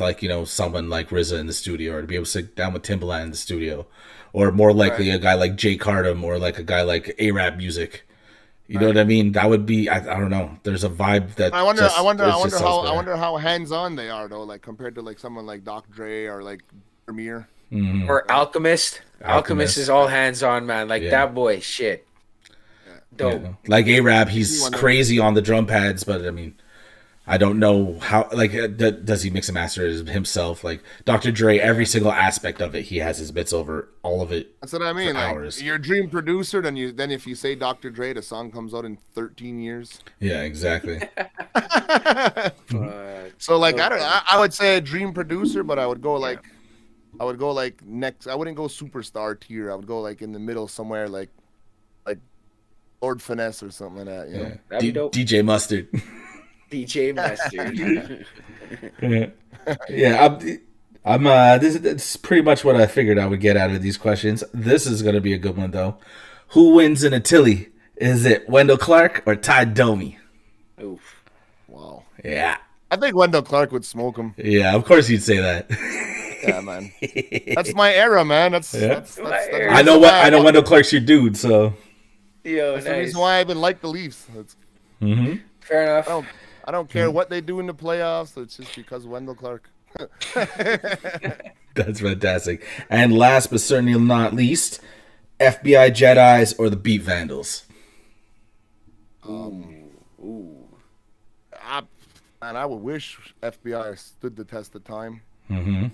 someone like RZA in the studio, or to be able to sit down with Timbaland in the studio, or more likely a guy like Jay Cardam or like a guy like A-Rap Music. You know what I mean? That would be I don't know. There's a vibe that I wonder how how hands-on they are though, like compared to like someone like Dr. Dre or like Premier. Or Alchemist. Alchemist is all hands on, man. Like that boy, shit. Dope. Like A-Rap, he's crazy on the drum pads, but I mean, I don't know how. Like, does he mix and master it himself? Like Dr. Dre, every single aspect of it, he has his bits over all of it. That's what I mean. For Like hours. your dream producer, then if you say Dr. Dre, the song comes out in 13 years. Yeah, exactly. So like I would say a dream producer, but I would go like next. I wouldn't go superstar tier. I would go like in the middle somewhere, like Lord Finesse or something like that. You know? That'd be dope. DJ Mustard. DJ Master. Yeah, I'm this is pretty much what I figured I would get out of these questions. This is gonna be a good one though. Who wins in a Tilly? Is it Wendell Clark or Ty Domi? Oof. Wow. Yeah. I think Wendell Clark would smoke him. Yeah, of course you'd say that. Yeah, man. That's my era, man. That's I know Wendell Clark's your dude, so Yo, That's the nice. reason why I even like the Leafs. Fair enough. I don't care what they do in the playoffs. It's just because of Wendell Clark. that's fantastic. And last but certainly not least, FBI Jedis or the Beat Vandals? I would wish FBI stood the test of time. No.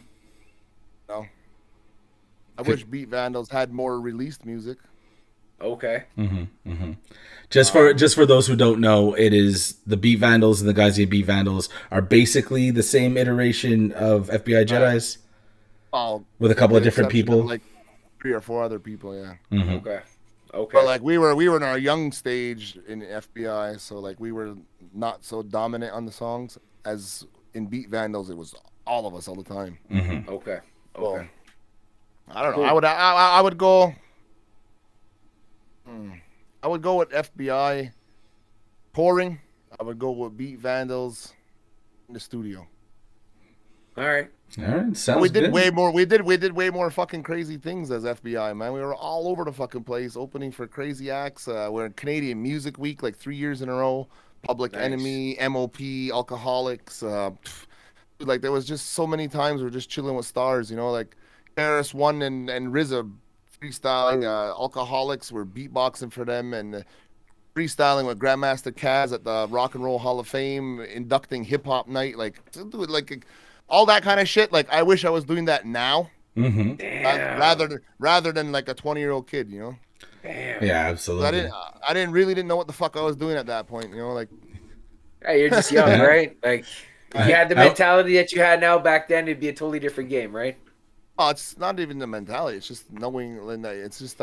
I wish Beat Vandals had more released music. Okay. Just for those who don't know, it is the Beat Vandals and the guys in Beat Vandals are basically the same iteration of FBI Jedis Oh, with a couple of different exception people. of, like 3 or 4 other people, yeah. Okay. Okay. But like we were in our young stage in FBI, so like we were not so dominant on the songs as in Beat Vandals, it was all of us all the time. Mm-hmm. Okay. Well, Okay. I don't know. Cool. I would go. I would go with FBI touring. I would go with Beat Vandals in the studio. All right. All right, sounds We did good. way more. We did way more fucking crazy things as FBI, man. We were all over the fucking place, opening for crazy acts. We're in Canadian Music Week like 3 years in a row. Public Nice. Enemy, MOP, Alcoholics. Like there was just so many times we're just chilling with stars, you know, like Harris One and RZA freestyling. Alcoholics were beatboxing for them and freestyling with Grandmaster Caz at the Rock and Roll Hall of Fame, inducting hip hop night, like dude, like all that kind of shit. Like I wish I was doing that now, Mm-hmm. Damn. rather than like a 20-year-old kid, you know. Damn. Yeah, 'Cause absolutely. I didn't know what the fuck I was doing at that point, you know. Like Hey, you're just young, Yeah. right? Like if you had the I- mentality that you had now back then, it'd be a totally different game, right? oh, it's not even the mentality. It's just knowing. It's just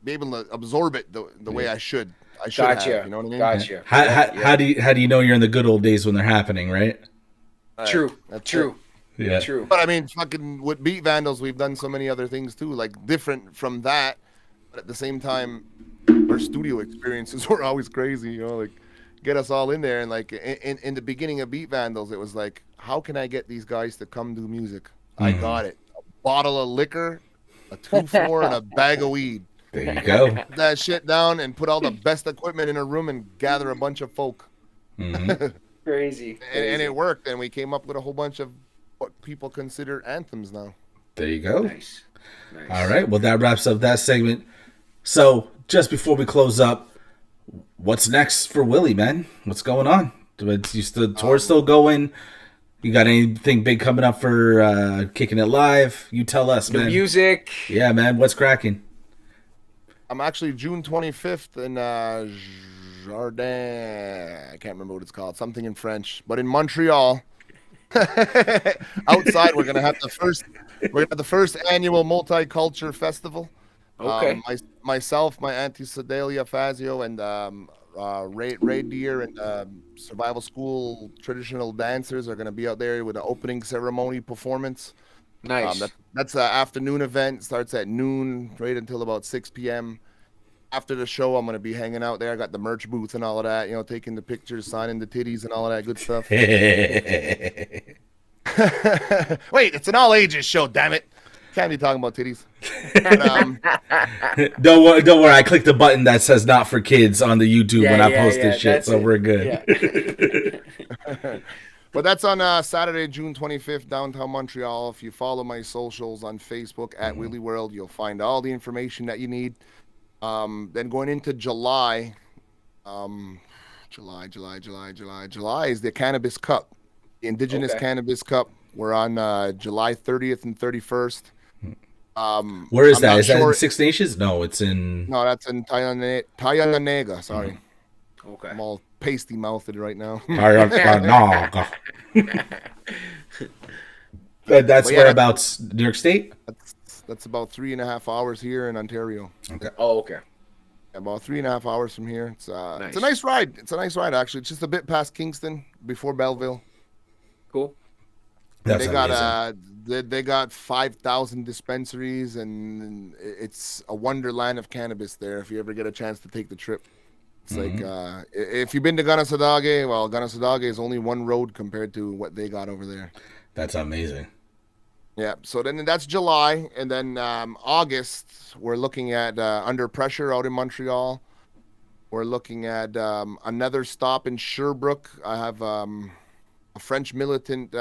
be able to absorb it the way I should. I should Gotcha. have. You know what I mean? Gotcha. How, Yeah, how do you know you're in the good old days when they're happening, right? True. That's True. Yeah. True. But I mean, fucking with Beat Vandals, we've done so many other things too, like different from that. But at the same time, our studio experiences were always crazy, you know, like get us all in there. And like in the beginning of Beat Vandals, it was like, how can I get these guys to come do music? I got it. A bottle of liquor, a 2-4, and a bag of weed. There you go. Put that shit down and put all the best equipment in a room and gather a bunch of folk. Mhm. Crazy. And it worked. And we came up with a whole bunch of what people consider anthems now. There you go. Nice. Nice. All right. Well, that wraps up that segment. So, just before we close up, what's next for Willie, man? What's going on? Tour's still going? You got anything big coming up for Kicking It Live? You tell us, The man. music. Yeah, man. What's cracking? I'm actually June 25th in Jardin. I can't remember what it's called. Something in French, but in Montreal. Outside, we're gonna have the first annual multicultural festival. Okay. Myself, my auntie Sedalia Fazio, and Ray Deer and Survival School traditional dancers are gonna be out there with an opening ceremony performance. Nice. That's an afternoon event. Starts at noon, right until about 6 p.m. After the show, I'm gonna be hanging out there. I got the merch booth and all of that. You know, taking the pictures, signing the titties, and all of that good stuff. Wait, it's an all ages show. Damn it! Can't be talking about titties. But, Don't worry. I clicked the button that says "not for kids" on the YouTube when I post this shit, that's so it. we're good. Yeah. but that's on Saturday, June 25th, downtown Montreal. If you follow my socials on Facebook at Willie World, you'll find all the information that you need. Then going into July, July is the Cannabis Cup, the Indigenous Okay. Cannabis Cup. We're on July 30th and 31st. Where is I'm that? not Is that in sure- 6 Nations? No, it's in. No, that's in Tyananega. Sorry, Okay. I'm all pasty mouthed right now. That's Well, yeah, whereabouts, New York State? That's about 3.5 hours here in Ontario. Okay. Oh, okay. About 3.5 hours from here. It's Nice. a nice ride. It's a nice ride actually. It's just a bit past Kingston before Belleville. Cool. That's They amazing. got they got 5,000 dispensaries, and it's a wonderland of cannabis there. If you ever get a chance to take the trip, it's like if you've been to Ganasadage, well, Ganasadage is only one road compared to what they got over there. That's amazing. Yeah. So then that's July, and then August we're looking at Under Pressure out in Montreal. We're looking at another stop in Sherbrooke. I have a French militant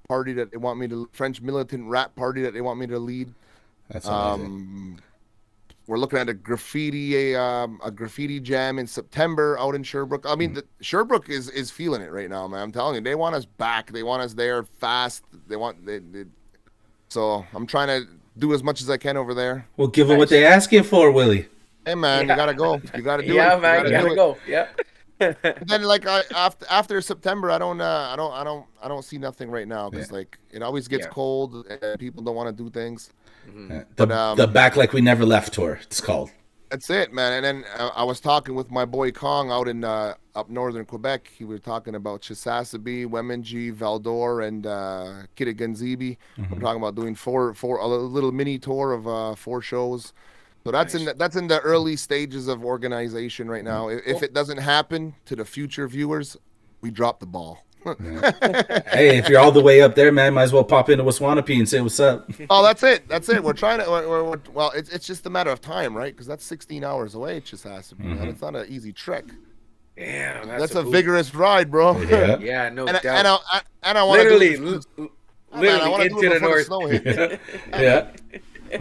party that they want me to French militant rap party that they want me to lead. That's amazing. We're looking at a graffiti jam in September out in Sherbrooke. I mean, Sherbrooke is feeling it right now, man. I'm telling you, they want us back. They want us there fast. So I'm trying to do as much as I can over there. Well, give them what they asking for, Willie. Hey, man, you gotta go. You gotta do Yeah, it. man. You Gotta do it. go. Yeah. Then like after September, I don't see nothing right now because like it always gets Yeah. cold and people don't want to do things. The Back Like We Never Left tour, it's called. That's it, man. And then I was talking with my boy Kong out in up northern Quebec. He was talking about Chisasibi, Wemengee, Val-d'Or, and Kitiganzibi. We're talking about doing a little mini tour of 4 shows. So that's in the early stages of organization right now. If it doesn't happen, to the future viewers, we drop the ball. Hey, if you're all the way up there, man, might as well pop into Waswanipi and say what's up. Oh, that's it. We're trying to. Well, it's just a matter of time, right? Because that's 16 hours away. It just has to be. Man. It's not an easy trek. Damn, that's a vigorous ride, bro. Yeah, yeah, no and doubt. I want literally, to literally into the north. Snow hit. Yeah. You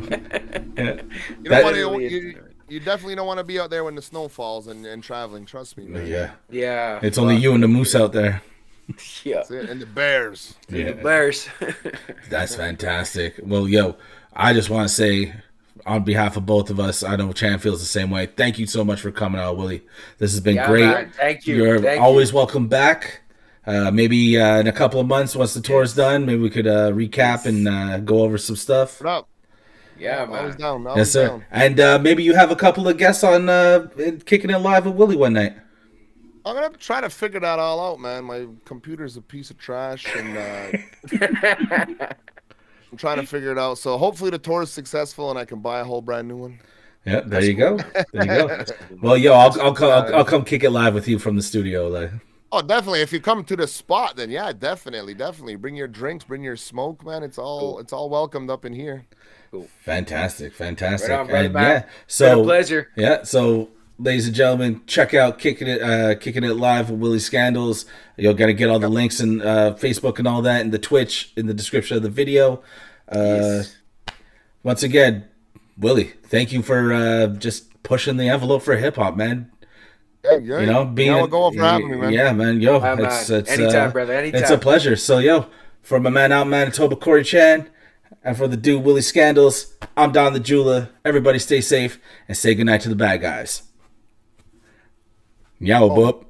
don't want to. You definitely don't want to be out there when the snow falls and traveling. Trust me, man. Yeah. Yeah. It's only you and the moose out there. Yeah. That's it. And the bears. Yeah. The bears. That's fantastic. Well, yo, I just want to say, on behalf of both of us, I know Chan feels the same way. Thank you so much for coming out, Willie. This has been great. Man. Thank you. You're always welcome back. Maybe in a couple of months, once the tour's done, maybe we could recap and go over some stuff. What up? Yeah, man. I was down. Yes, sir. And maybe you have a couple of guests on Kicking It Live with Willie one night. I'm gonna try to figure that all out, man. My computer's a piece of trash, and I'm trying to figure it out. So hopefully the tour is successful, and I can buy a whole brand new one. Yeah, there you go. There you go. Well, yo, I'll come kick it live with you from the studio, like. Oh, definitely. If you come to the spot, then yeah, definitely. Bring your drinks, bring your smoke, man. It's all welcomed up in here. Cool. Fantastic. Right on, brother, And, man. yeah, Been so a pleasure. Yeah, so ladies and gentlemen, check out Kicking It Live with Will E Skandalz. You're gonna get all the links in Facebook and all that, and the Twitch in the description of the video. Yes. Once again, Willie, thank you for just pushing the envelope for hip hop, man. Yeah, You know, being go for having me, man. Yeah, man. Yo, it's anytime, brother. Anytime. It's a pleasure. So, yo, for my man out in Manitoba, Corey Chan, and for the dude Willie Skandalz, I'm Don the Jeweler. Everybody stay safe and say goodnight to the bad guys. Yow, boop.